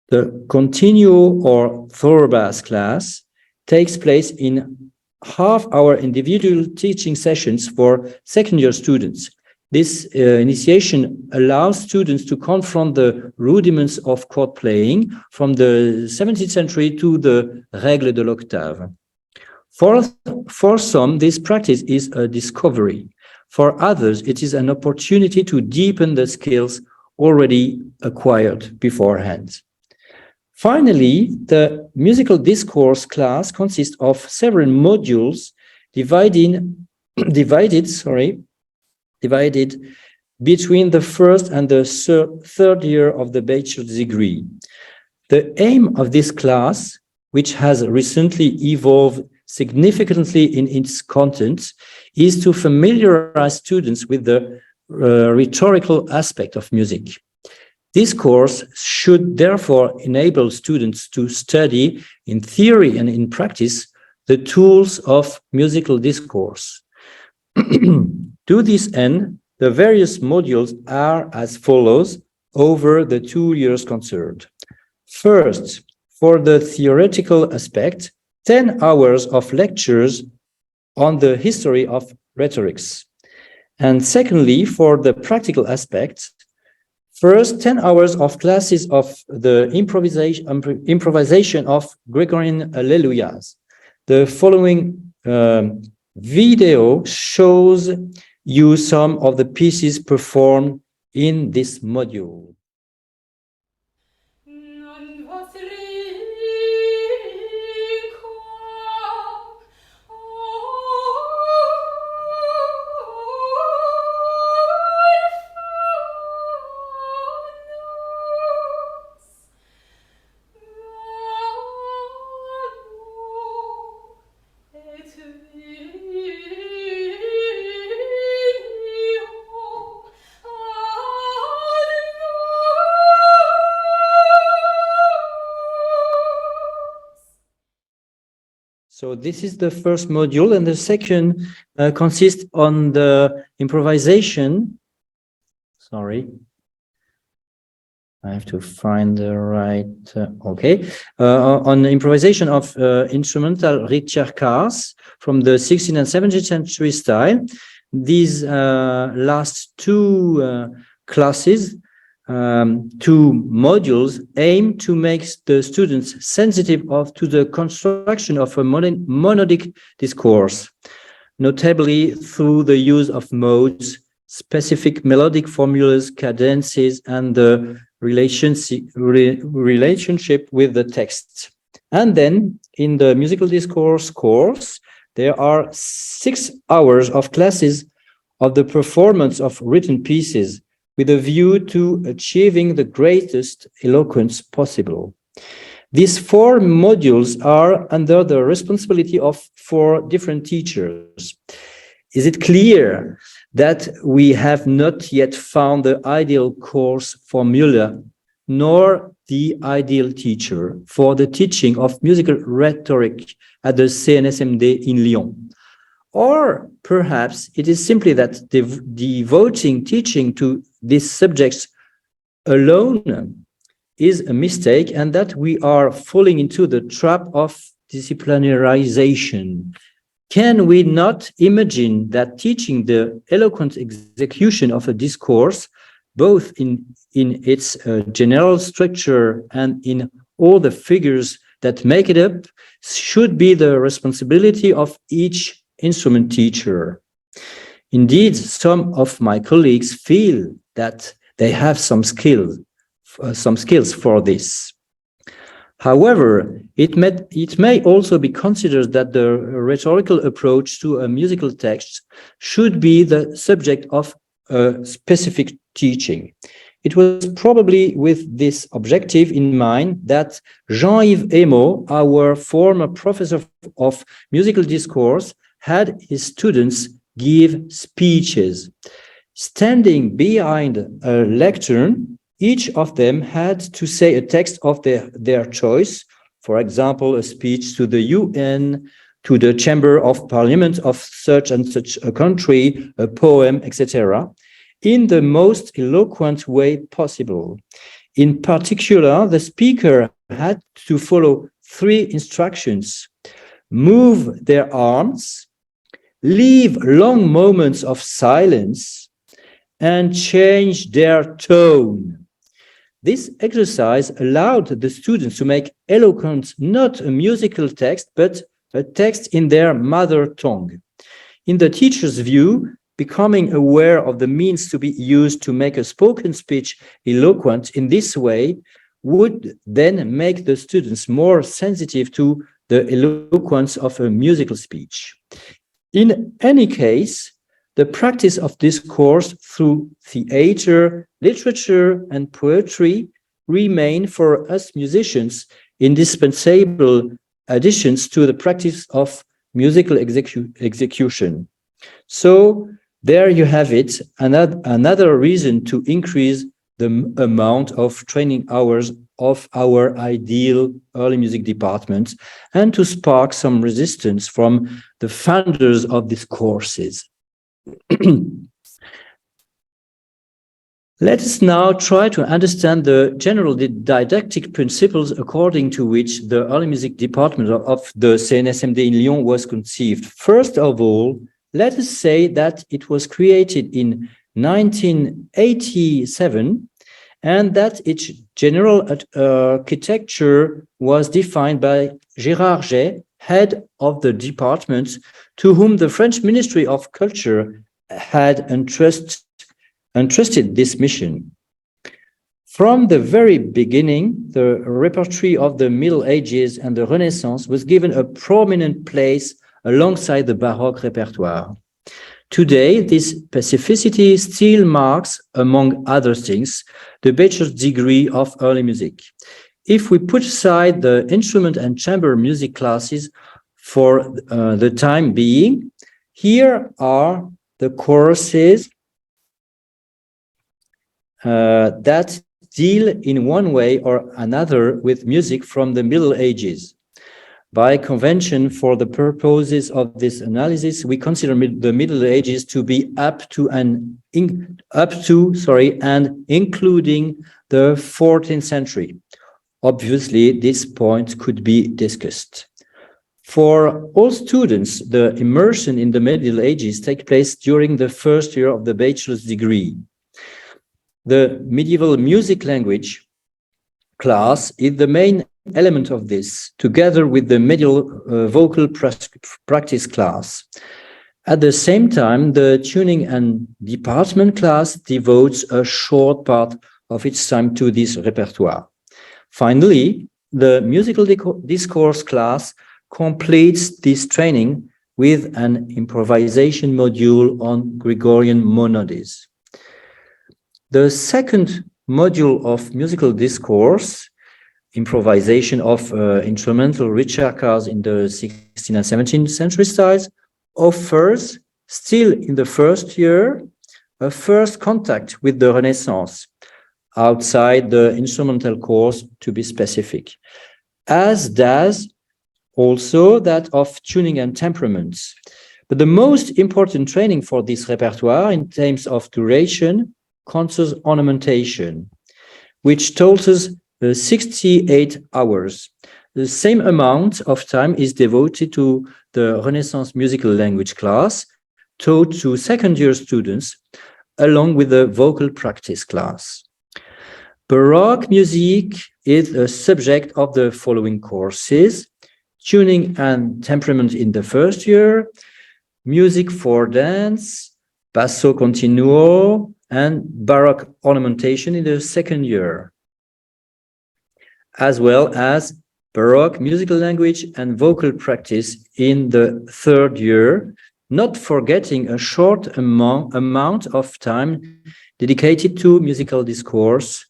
The continuo or thorough bass class takes place in half-hour individual teaching sessions for second-year students. This initiation allows students to confront the rudiments of chord playing from the 17th century to the règle de l'octave. For some, this practice is a discovery. For others, it is an opportunity to deepen the skills already acquired beforehand. Finally, the musical discourse class consists of several modules divided divided between the first and the third year of the bachelor's degree. The aim of this class, which has recently evolved significantly in its content, is to familiarize students with the rhetorical aspect of music. This course should therefore enable students to study in theory and in practice the tools of musical discourse. To this end, the various modules are as follows over the 2 years concerned. First, for the theoretical aspect, 10 hours of lectures on the history of rhetorics. And secondly, for the practical aspect, first 10 hours of classes of the improvisation of Gregorian Alleluias. The following video shows you some of the pieces performed in this module. So this is the first module, and the second consists on the improvisation. Sorry, I have to find the right. On the improvisation of instrumental Hexachords from the 16th and 17th century style. These last two classes, two modules, aim to make the students sensitive to the construction of a monodic discourse, notably through the use of modes, specific melodic formulas, cadences, and the relationship with the text. And then in the musical discourse course, there are 6 hours of classes of the performance of written pieces, with a view to achieving the greatest eloquence possible. These 4 modules are under the responsibility of 4 different teachers. Is it clear that we have not yet found the ideal course formula, nor the ideal teacher for the teaching of musical rhetoric at the CNSMD in Lyon? Or perhaps it is simply that devoting teaching to these subjects alone is a mistake, and that we are falling into the trap of disciplinarization. Can we not imagine that teaching the eloquent execution of a discourse, both in its general structure and in all the figures that make it up, should be the responsibility of each instrument teacher? Indeed, some of my colleagues feel that they have some skills for this. However, it may also be considered that the rhetorical approach to a musical text should be the subject of a specific teaching. It was probably with this objective in mind that Jean-Yves Emo, our former professor of musical discourse, had his students give speeches. Standing behind a lectern, each of them had to say a text of their choice, for example, a speech to the UN, to the Chamber of Parliament of such and such a country, a poem, etc., in the most eloquent way possible. In particular, the speaker had to follow 3 instructions: move their arms, leave long moments of silence, and change their tone. This exercise allowed the students to make eloquent not a musical text, but a text in their mother tongue. In the teacher's view, becoming aware of the means to be used to make a spoken speech eloquent in this way would then make the students more sensitive to the eloquence of a musical speech. In any case, the practice of discourse through theater, literature, and poetry remain for us musicians indispensable additions to the practice of musical execution. So there you have it, another reason to increase the amount of training hours of our ideal early music department and to spark some resistance from the founders of these courses. Let us now try to understand the general didactic principles according to which the early music department of the CNSMD in Lyon was conceived. First of all, let us say that it was created in 1987 and that its general architecture was defined by Gérard Jay, head of the department, to whom the French Ministry of Culture had entrusted this mission. From the very beginning, the repertory of the Middle Ages and the Renaissance was given a prominent place alongside the Baroque repertoire. Today, this specificity still marks, among other things, the bachelor's degree of early music. If we put aside the instrument and chamber music classes for the time being, here are the courses that deal in one way or another with music from the Middle Ages. By convention, for the purposes of this analysis, we consider the Middle Ages to be up to and including the 14th century. Obviously, this point could be discussed. For all students, the immersion in the Middle Ages takes place during the first year of the bachelor's degree. The medieval music language class is the main element of this, together with the medieval vocal practice class. At the same time, the tuning and department class devotes a short part of its time to this repertoire. Finally, the musical discourse class completes this training with an improvisation module on Gregorian monodies. The second module of musical discourse, improvisation of instrumental ricercas in the 16th and 17th century styles, offers, still in the first year, a first contact with the Renaissance, outside the instrumental course to be specific, as does also that of tuning and temperaments. But the most important training for this repertoire in terms of duration concerns ornamentation, which totals 68 hours. The same amount of time is devoted to the Renaissance musical language class, taught to second-year students, along with the vocal practice class. Baroque music is a subject of the following courses: tuning and temperament in the first year, music for dance, basso continuo, and Baroque ornamentation in the second year, as well as Baroque musical language and vocal practice in the third year, not forgetting a short amount of time dedicated to musical discourse,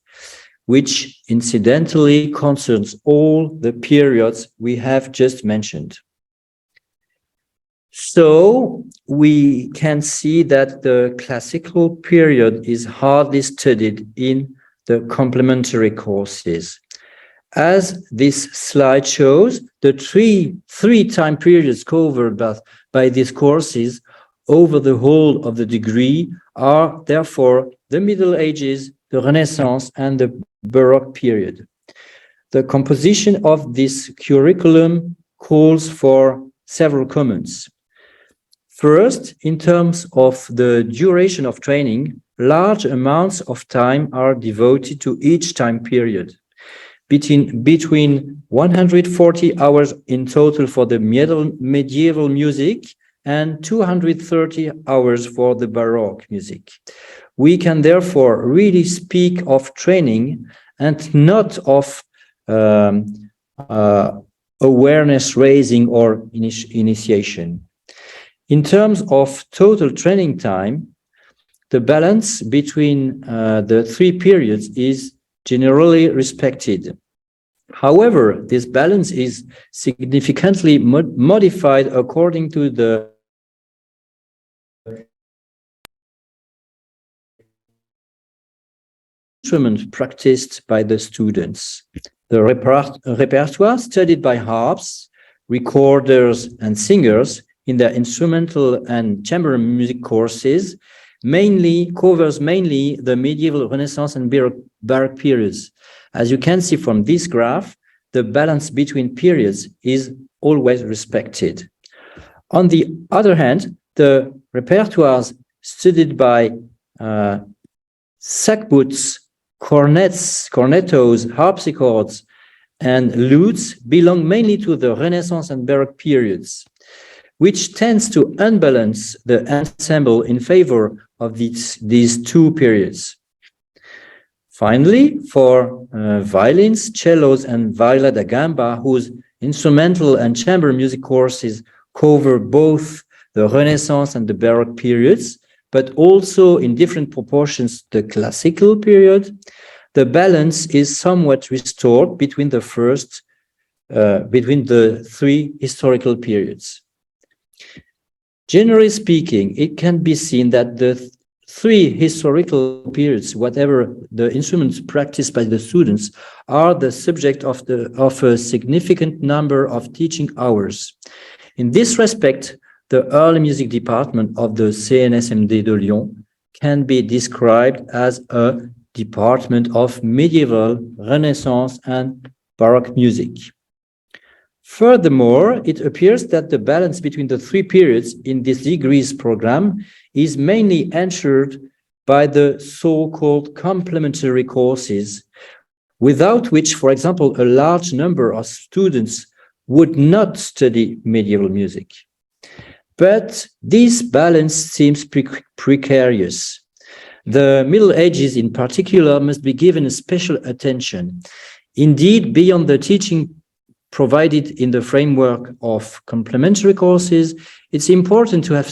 which incidentally concerns all the periods we have just mentioned. So we can see that the classical period is hardly studied in the complementary courses. As this slide shows, the three time periods covered by these courses over the whole of the degree are therefore the Middle Ages, the Renaissance, and the Baroque period. The composition of this curriculum calls for several comments. First, in terms of the duration of training, large amounts of time are devoted to each time period. Between 140 hours in total for the medieval music and 230 hours for the Baroque music. We can therefore really speak of training and not of awareness raising or initiation. In terms of total training time, the balance between the three periods is generally respected. However, this balance is significantly modified according to the instrument practiced by the students. The repertoire studied by harps, recorders, and singers in their instrumental and chamber music courses covers mainly the medieval, Renaissance, and Baroque periods. As you can see from this graph, the balance between periods is always respected. On the other hand, the repertoires studied by sackbuts, cornetos, harpsichords, and lutes belong mainly to the Renaissance and Baroque periods, which tends to unbalance the ensemble in favor of these two periods. Finally, for violins, cellos, and viola da gamba, whose instrumental and chamber music courses cover both the Renaissance and the Baroque periods, but also in different proportions the classical period, the balance is somewhat restored between the three historical periods. Generally speaking, it can be seen that the three historical periods, whatever the instruments practiced by the students, are the subject of a significant number of teaching hours. In this respect, the early music department of the CNSMD de Lyon can be described as a department of medieval, Renaissance, and Baroque music. Furthermore, it appears that the balance between the three periods in this degrees program is mainly ensured by the so-called complementary courses, without which, for example, a large number of students would not study medieval music. But this balance seems precarious. The Middle Ages in particular must be given special attention. Indeed, beyond the teaching provided in the framework of complementary courses, it's important to have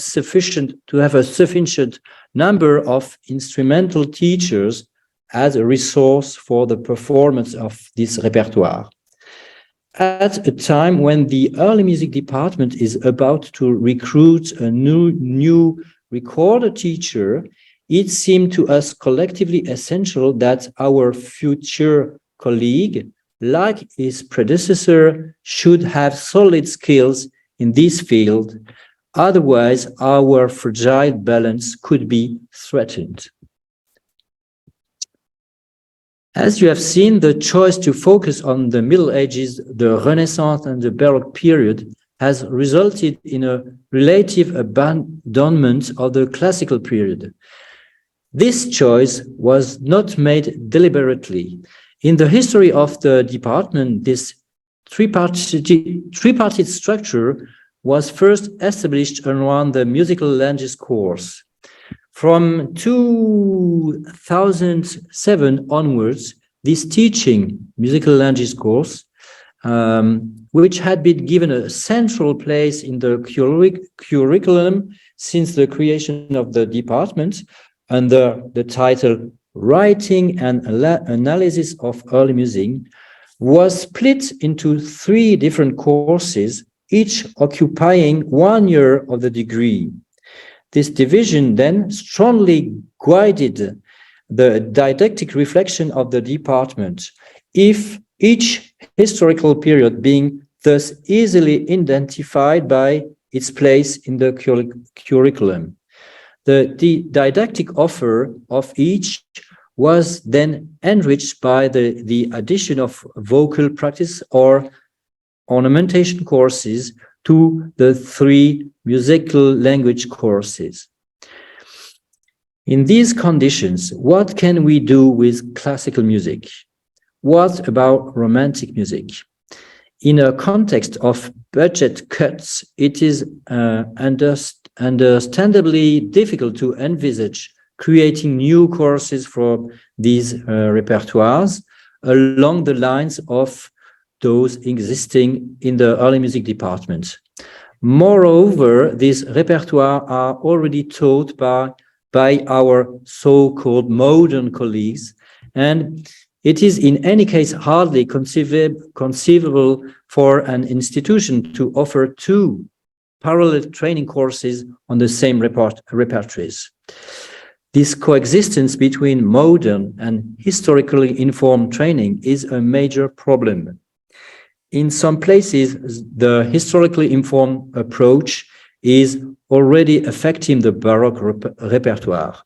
a sufficient number of instrumental teachers as a resource for the performance of this repertoire. At a time when the early music department is about to recruit a new recorder teacher, it seemed to us collectively essential that our future colleague, like his predecessor, should have solid skills in this field. Otherwise, our fragile balance could be threatened. As you have seen, the choice to focus on the Middle Ages, the Renaissance, and the Baroque period has resulted in a relative abandonment of the classical period. This choice was not made deliberately. In the history of the department, this tripartite structure was first established around the musical languages course. From 2007 onwards, this teaching musical languages course, which had been given a central place in the curriculum since the creation of the department under the title Writing and Analysis of Early Music, was split into three different courses, each occupying 1 year of the degree. This division then strongly guided the didactic reflection of the department, if each historical period being thus easily identified by its place in the curriculum. The didactic offer of each was then enriched by the addition of vocal practice or ornamentation courses to the three musical language courses. In these conditions, what can we do with classical music? What about romantic music? In a context of budget cuts, it is understandably difficult to envisage creating new courses for these repertoires along the lines of those existing in the early music department. Moreover, these repertoires are already taught by our so-called modern colleagues, and it is in any case hardly conceivable for an institution to offer two parallel training courses on the same repertories. This coexistence between modern and historically informed training is a major problem. In some places, the historically informed approach is already affecting the Baroque repertoire.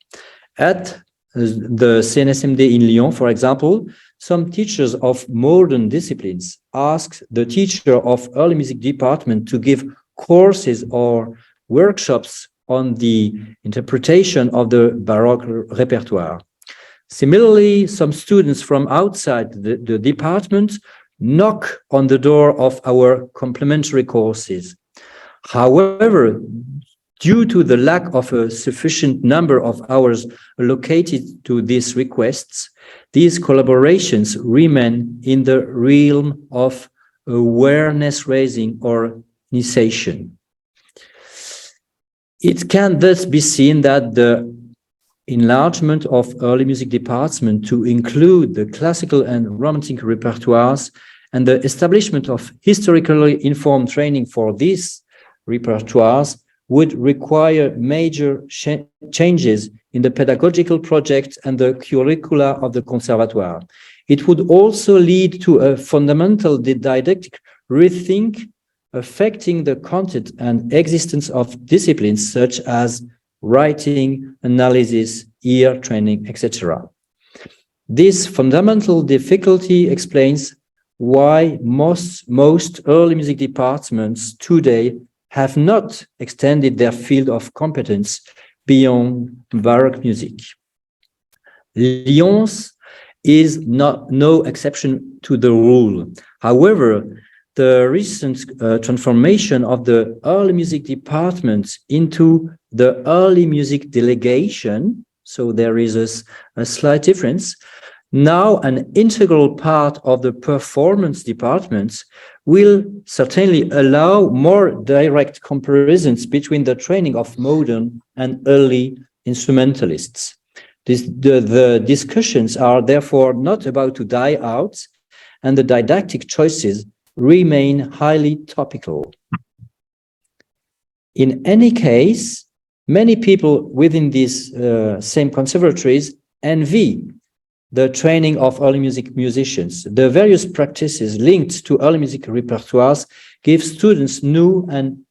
At the CNSMD in Lyon, for example, some teachers of modern disciplines ask the teacher of early music department to give courses or workshops on the interpretation of the Baroque repertoire. Similarly, some students from outside the department knock on the door of our complementary courses. However, due to the lack of a sufficient number of hours allocated to these requests, these collaborations remain in the realm of awareness raising or initiation. It can thus be seen that the enlargement of early music department to include the classical and romantic repertoires and the establishment of historically informed training for these repertoires would require major changes in the pedagogical project and the curricula of the conservatoire. It would also lead to a fundamental didactic rethink affecting the content and existence of disciplines such as writing, analysis, ear training, etc. This fundamental difficulty explains why most early music departments today have not extended their field of competence beyond Baroque music. Lyon's is no exception to the rule. However, the recent transformation of the early music department into the early music delegation, so there is a slight difference, now an integral part of the performance departments, will certainly allow more direct comparisons between the training of modern and early instrumentalists. The discussions are therefore not about to die out, and the didactic choices remain highly topical. In any case, many people within these same conservatories envy the training of early music musicians. The various practices linked to early music repertoires give students new and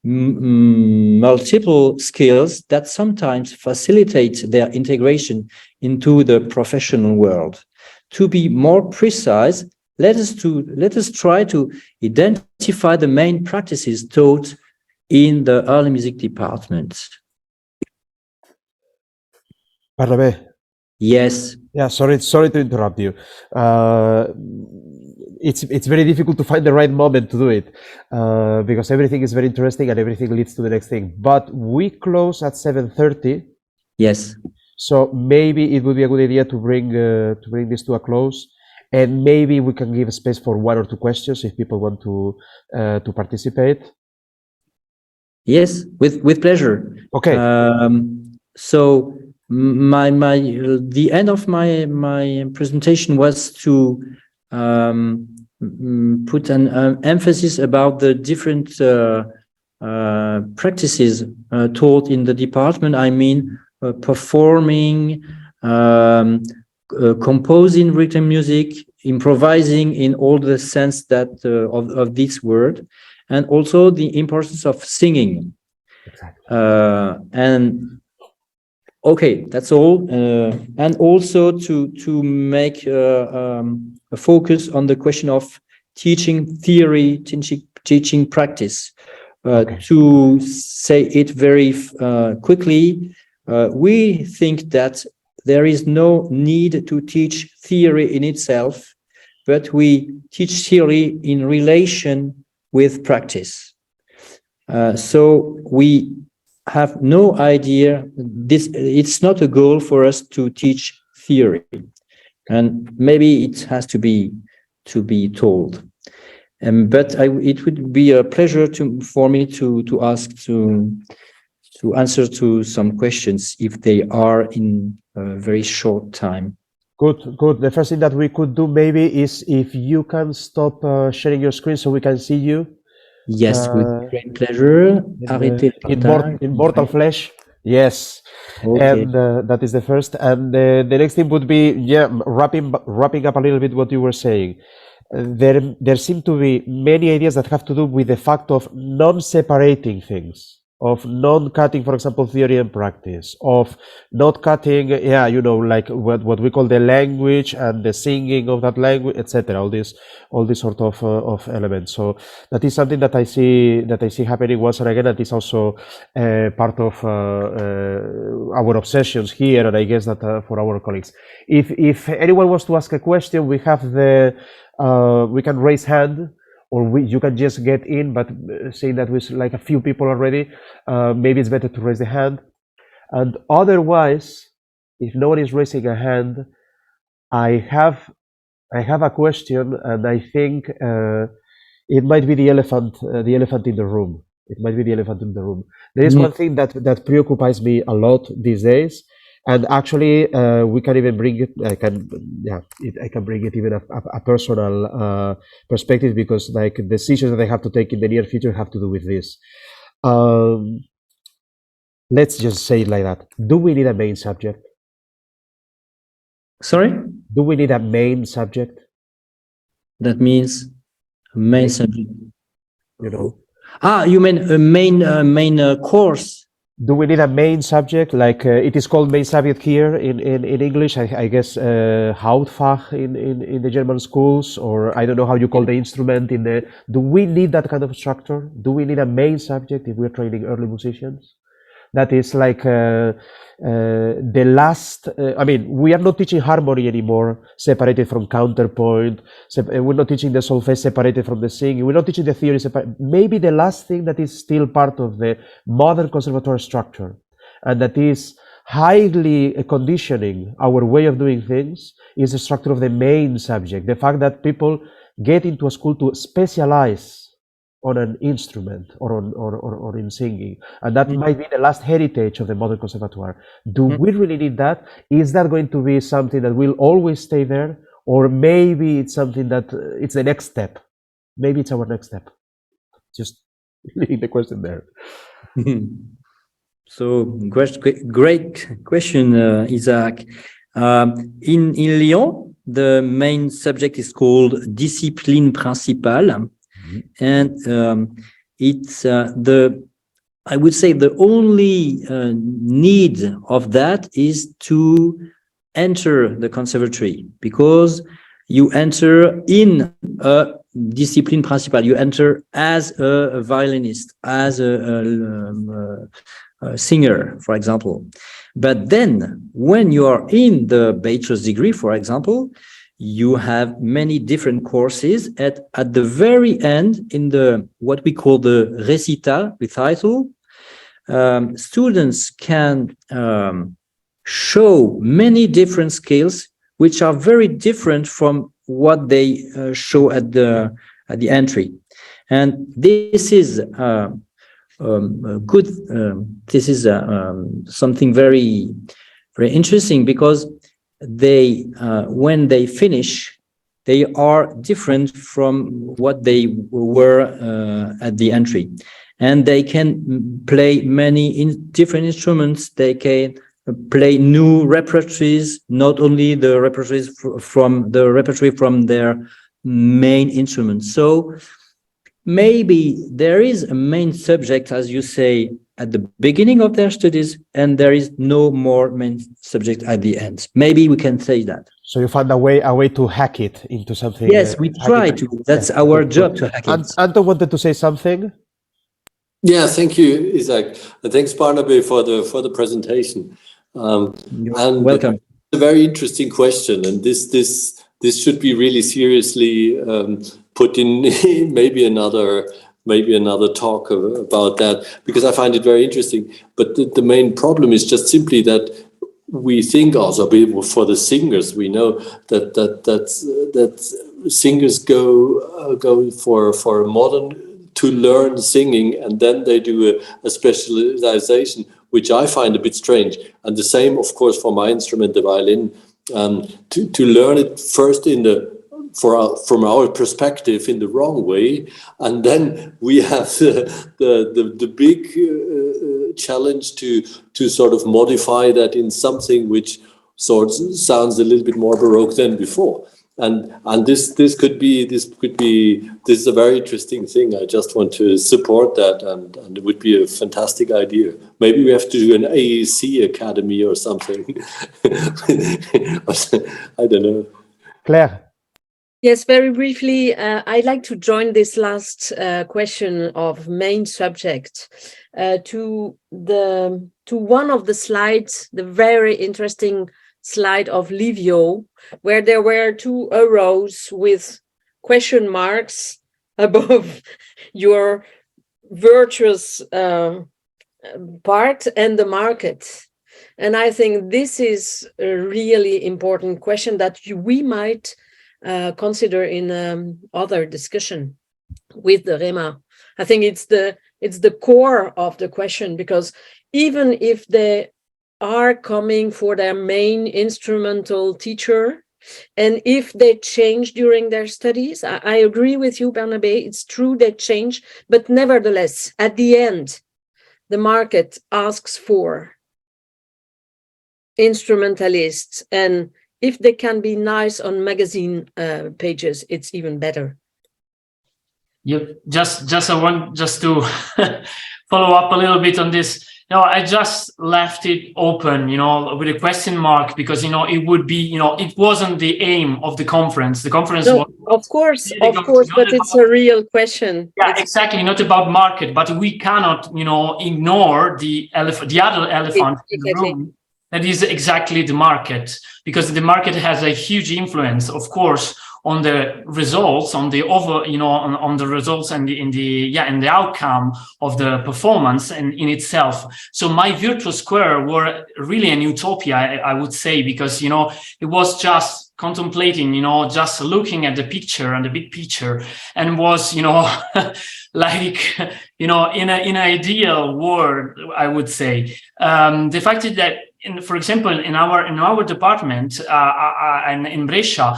multiple skills that sometimes facilitate their integration into the professional world. To be more precise, let us try to identify the main practices taught in the early music department. Barnabé. Yes. Yeah, sorry to interrupt you. It's very difficult to find the right moment to do it because everything is very interesting and everything leads to the next thing. But we close at 7:30. Yes. So maybe it would be a good idea to bring this to a close, and maybe we can give space for one or two questions if people want to participate. Yes, with pleasure. Okay. So the end of my presentation was to put an emphasis about the different practices taught in the department. I mean, performing, composing written music, improvising in all the sense that of this word, and also the importance of singing. Exactly. And okay, that's all. And also to make a focus on the question of teaching theory, teaching practice. Okay. To say it very quickly, we think that there is no need to teach theory in itself, but we teach theory in relation with practice. So we have no idea, it's not a goal for us to teach theory, and maybe it has to be told. But it would be a pleasure for me to answer to some questions if they are in a very short time. Good, good. The first thing that we could do maybe is if you can stop sharing your screen so we can see you. Yes, with great pleasure. Arrêtez le partage. In mortal flesh. Yes. Okay. And that is the first. And the next thing would be, wrapping up a little bit what you were saying. There seem to be many ideas that have to do with the fact of non-separating things, of non-cutting, for example, theory and practice, of not cutting, like what we call the language and the singing of that language, etc. All this sort of elements. So that is something that I see happening once and again. That is also part of our obsessions here, and I guess that for our colleagues. If anyone wants to ask a question, we have we can raise hand, or you can just get in, but seeing that with like a few people already, maybe it's better to raise the hand. And otherwise, if no one is raising a hand, I have a question, and I think it might be the elephant in the room. It might be the elephant in the room. There is one thing that preoccupies me a lot these days. And actually, we can even bring it. I can bring it even a personal perspective, because like decisions that I have to take in the near future have to do with this. Let's just say it like that. Do we need a main subject? Sorry? Do we need a main subject? That means main subject. You know. You mean a main course? Do we need a main subject? Like it is called main subject here in English, I guess Hauptfach in the German schools, or I don't know how you call the instrument in the. Do we need that kind of structure? Do we need a main subject if we're training early musicians? That is like the last. We are not teaching harmony anymore, separated from counterpoint. We're not teaching the solfeggi separated from the singing. We're not teaching the theory separated. Maybe the last thing that is still part of the modern conservatoire structure, and that is highly conditioning our way of doing things, is the structure of the main subject. The fact that people get into a school to specialize on an instrument or in singing, and that might be the last heritage of the modern conservatoire. Do we really need that? Is that going to be something that will always stay there, or maybe it's something that it's the next step? Maybe it's our next step. Just leaving the question there. So great question, Isaac. In Lyon, the main subject is called discipline principale. And it's I would say the only need of that is to enter the conservatory, because you enter in a discipline principale. You enter as a violinist, as a singer, for example. But then when you are in the bachelor's degree, for example, you have many different courses at the very end, in the what we call the recital. Students can show many different skills which are very different from what they show at the entry, and this is good. This is something very, very interesting, because they when they finish, they are different from what they were at the entry, and they can play many different instruments. They can play new repertories, not only the repertories from their main instruments. So maybe there is a main subject, as you say, at the beginning of their studies, and there is no more main subject at the end. Maybe we can say that. So you found a way to hack it into something. Yes, we try to. That's our job, to hack it. Anton wanted to say something. Yeah, thank you, Isaac. Thanks, Barnabé, for the presentation. And welcome. It's a very interesting question, and this should be really seriously put in maybe another talk about that, because I find it very interesting. But the main problem is just simply that we think also, for the singers, we know that singers go for modern to learn singing, and then they do a specialization, which I find a bit strange. And the same, of course, for my instrument, the violin, to learn it first from our perspective in the wrong way, and then we have the big challenge to sort of modify that in something which sort of sounds a little bit more Baroque than before. And this is a very interesting thing. I just want to support that, and it would be a fantastic idea. Maybe we have to do an AEC academy or something. I don't know. Claire. Yes, very briefly, I'd like to join this last question of main subject to one of the slides, the very interesting slide of Livio, where there were two arrows with question marks above your virtuous part and the market. And I think this is a really important question that we might consider in other discussion with the REMA. I think it's the core of the question, because even if they are coming for their main instrumental teacher, and if they change during their studies, I agree with you, Barnabé, it's true they change, but nevertheless, at the end, the market asks for instrumentalists, and if they can be nice on magazine pages, it's even better. Yep. I want to follow up a little bit on this. I just left it open, with a question mark, because, it would be, it wasn't the aim of the conference. The conference was... Of course, but it's a real question. Yeah, exactly. Not about market, but we cannot, ignore the other elephant in the room. That is exactly the market, because the market has a huge influence, of course, on the results, on the on the results and in the outcome of the performance and in itself. So my virtuous square were really an utopia, I would say, because it was just contemplating, just looking at the picture and the big picture, and was like in an ideal world, I would say. The fact is that, for example, in our department and in Brescia,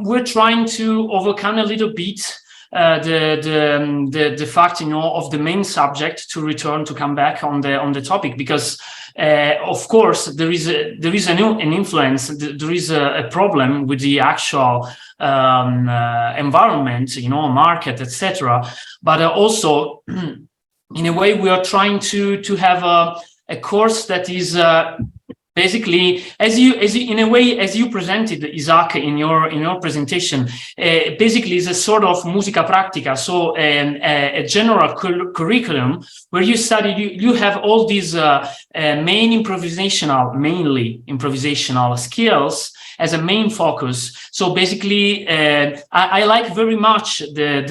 we're trying to overcome a little bit the fact of the main subject to come back on the topic, because of course there is an influence, there is a problem with the actual environment, market, etc. But also in a way we are trying to have a course that is basically, as you presented, Isaac, in your presentation, basically is a sort of musica practica, so a general curriculum where you study, you have all these mainly improvisational skills as a main focus. So basically, I like very much the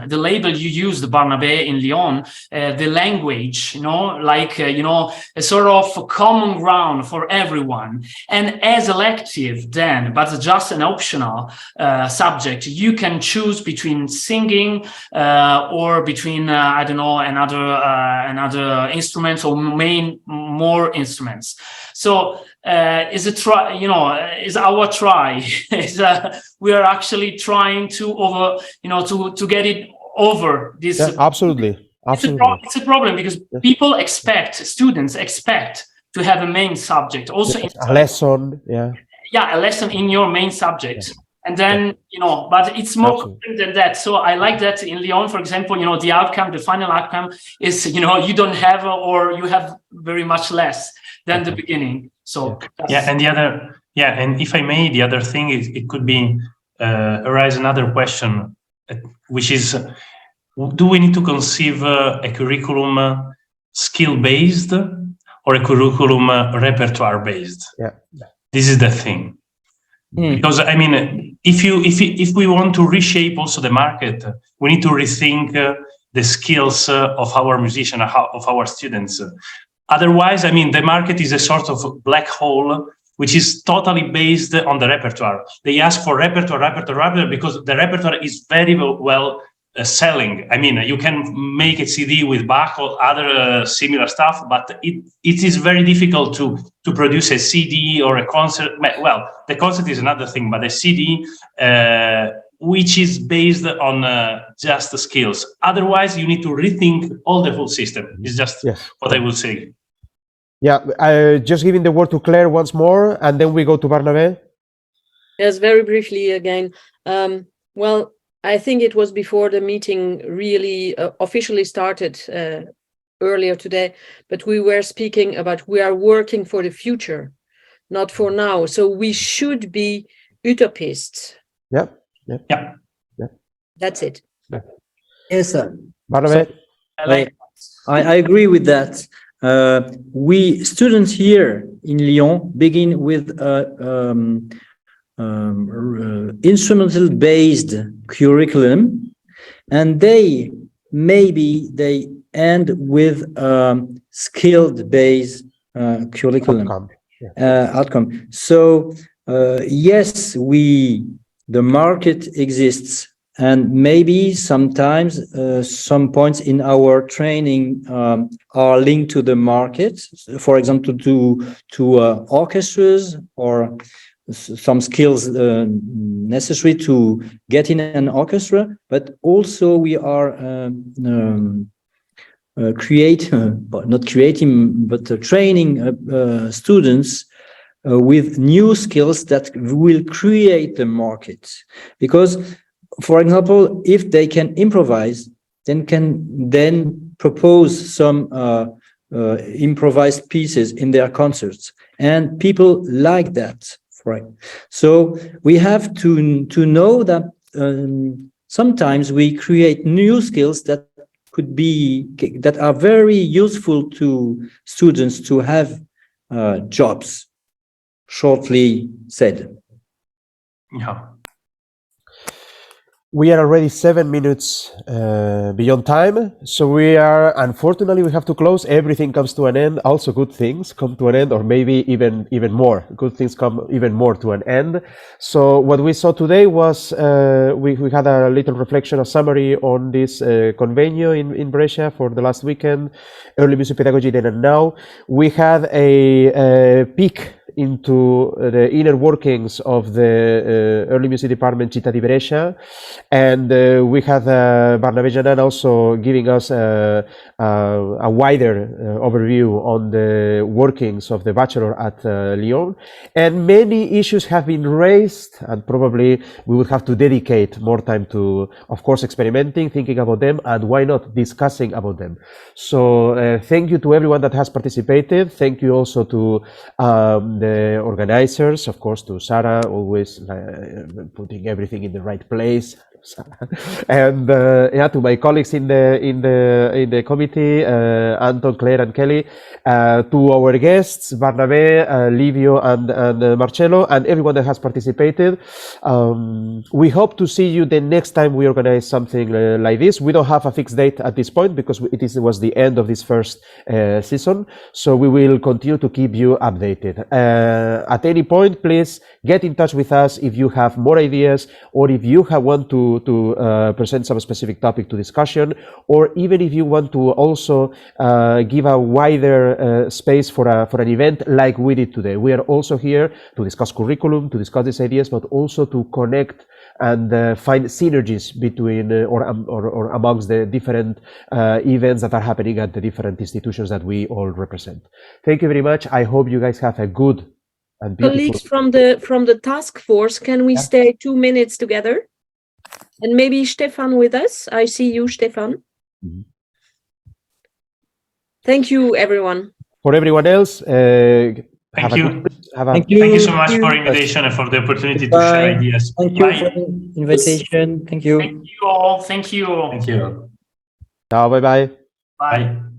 label you used, Barnabé, in Lyon, the language, a sort of common ground for everyone. And as elective then, but just an optional subject, you can choose between singing or between, another instrument, or more instruments. So is our try. We are actually trying to to get it over this. Yeah, absolutely. It's a problem, because students expect to have a main subject, also a lesson. A lesson in your main subject. And then, but it's more complex than that. So I like that in Lyon, for example, the outcome, the final outcome is, you don't have, or you have very much less than the beginning. So and if I may, the other thing is, it could be arise another question, which is, do we need to conceive a curriculum skill-based or a curriculum repertoire-based? This is the thing. Because if we want to reshape also the market, we need to rethink the skills of our musicians, of our students. Otherwise, the market is a sort of black hole which is totally based on the repertoire. They ask for repertoire, because the repertoire is very well selling. I mean, you can make a CD with Bach or other similar stuff, but it is very difficult to produce a CD or a concert. Well, the concert is another thing, but a CD which is based on just the skills. Otherwise, you need to rethink all the whole system. It's just what I would say. Yeah, just giving the word to Claire once more, and then we go to Barnabé. Yes, very briefly again. Well, I think it was before the meeting really officially started earlier today, but we were speaking about we are working for the future, not for now. So we should be utopists. Yeah. That's it. Yes, sir. Barnabé. I agree with that. We students here in Lyon begin with instrumental based curriculum, and they end with skilled based curriculum outcome. So yes, the market exists, and maybe sometimes some points in our training are linked to the market. For example, to orchestras or some skills necessary to get in an orchestra, but also we are training students with new skills that will create the market. Because, for example, if they can improvise, then propose some improvised pieces in their concerts, and people like that. Right. So we have to know that sometimes we create new skills that are very useful to students to have jobs. Shortly said. Yeah. We are already 7 minutes beyond time, so unfortunately we have to close. Everything comes to an end. Also good things come to an end, or maybe even more good things come even more to an end. So what we saw today was we had a little reflection, a summary on this convenio in Brescia for the last weekend, early music pedagogy then and now. We had a peek into the inner workings of the early music department Città di Brescia, and we had Barnabé Janin also giving us a wider overview on the workings of the bachelor at Lyon, and many issues have been raised, and probably we would have to dedicate more time to, of course, experimenting, thinking about them, and why not discussing about them. So thank you to everyone that has participated. Thank you also to the organizers, of course, to Sarah, always putting everything in the right place, and to my colleagues in the committee, Anton, Claire, and Kelly, to our guests, Barnabé, Livio, and Marcello, and everyone that has participated. We hope to see you the next time we organize something like this. We don't have a fixed date at this point because it was the end of this first season, so we will continue to keep you updated. At any point, please get in touch with us if you have more ideas, or if you want to present some specific topic to discussion, or even if you want to also give a wider space for an event like we did today. We are also here to discuss curriculum, to discuss these ideas, but also to connect and find synergies between or amongst the different events that are happening at the different institutions that we all represent. Thank you very much. I hope you guys have a good and beautiful... Colleagues from the task force, can we stay 2 minutes together? And maybe Stefan with us. I see you, Stefan. Mm-hmm. Thank you, everyone. For everyone else, thank you. Thank you so much for invitation and for the opportunity to share ideas. Thank you for the invitation. Thank you. Thank you all. Thank you. Thank you. Ciao, bye-bye. Bye.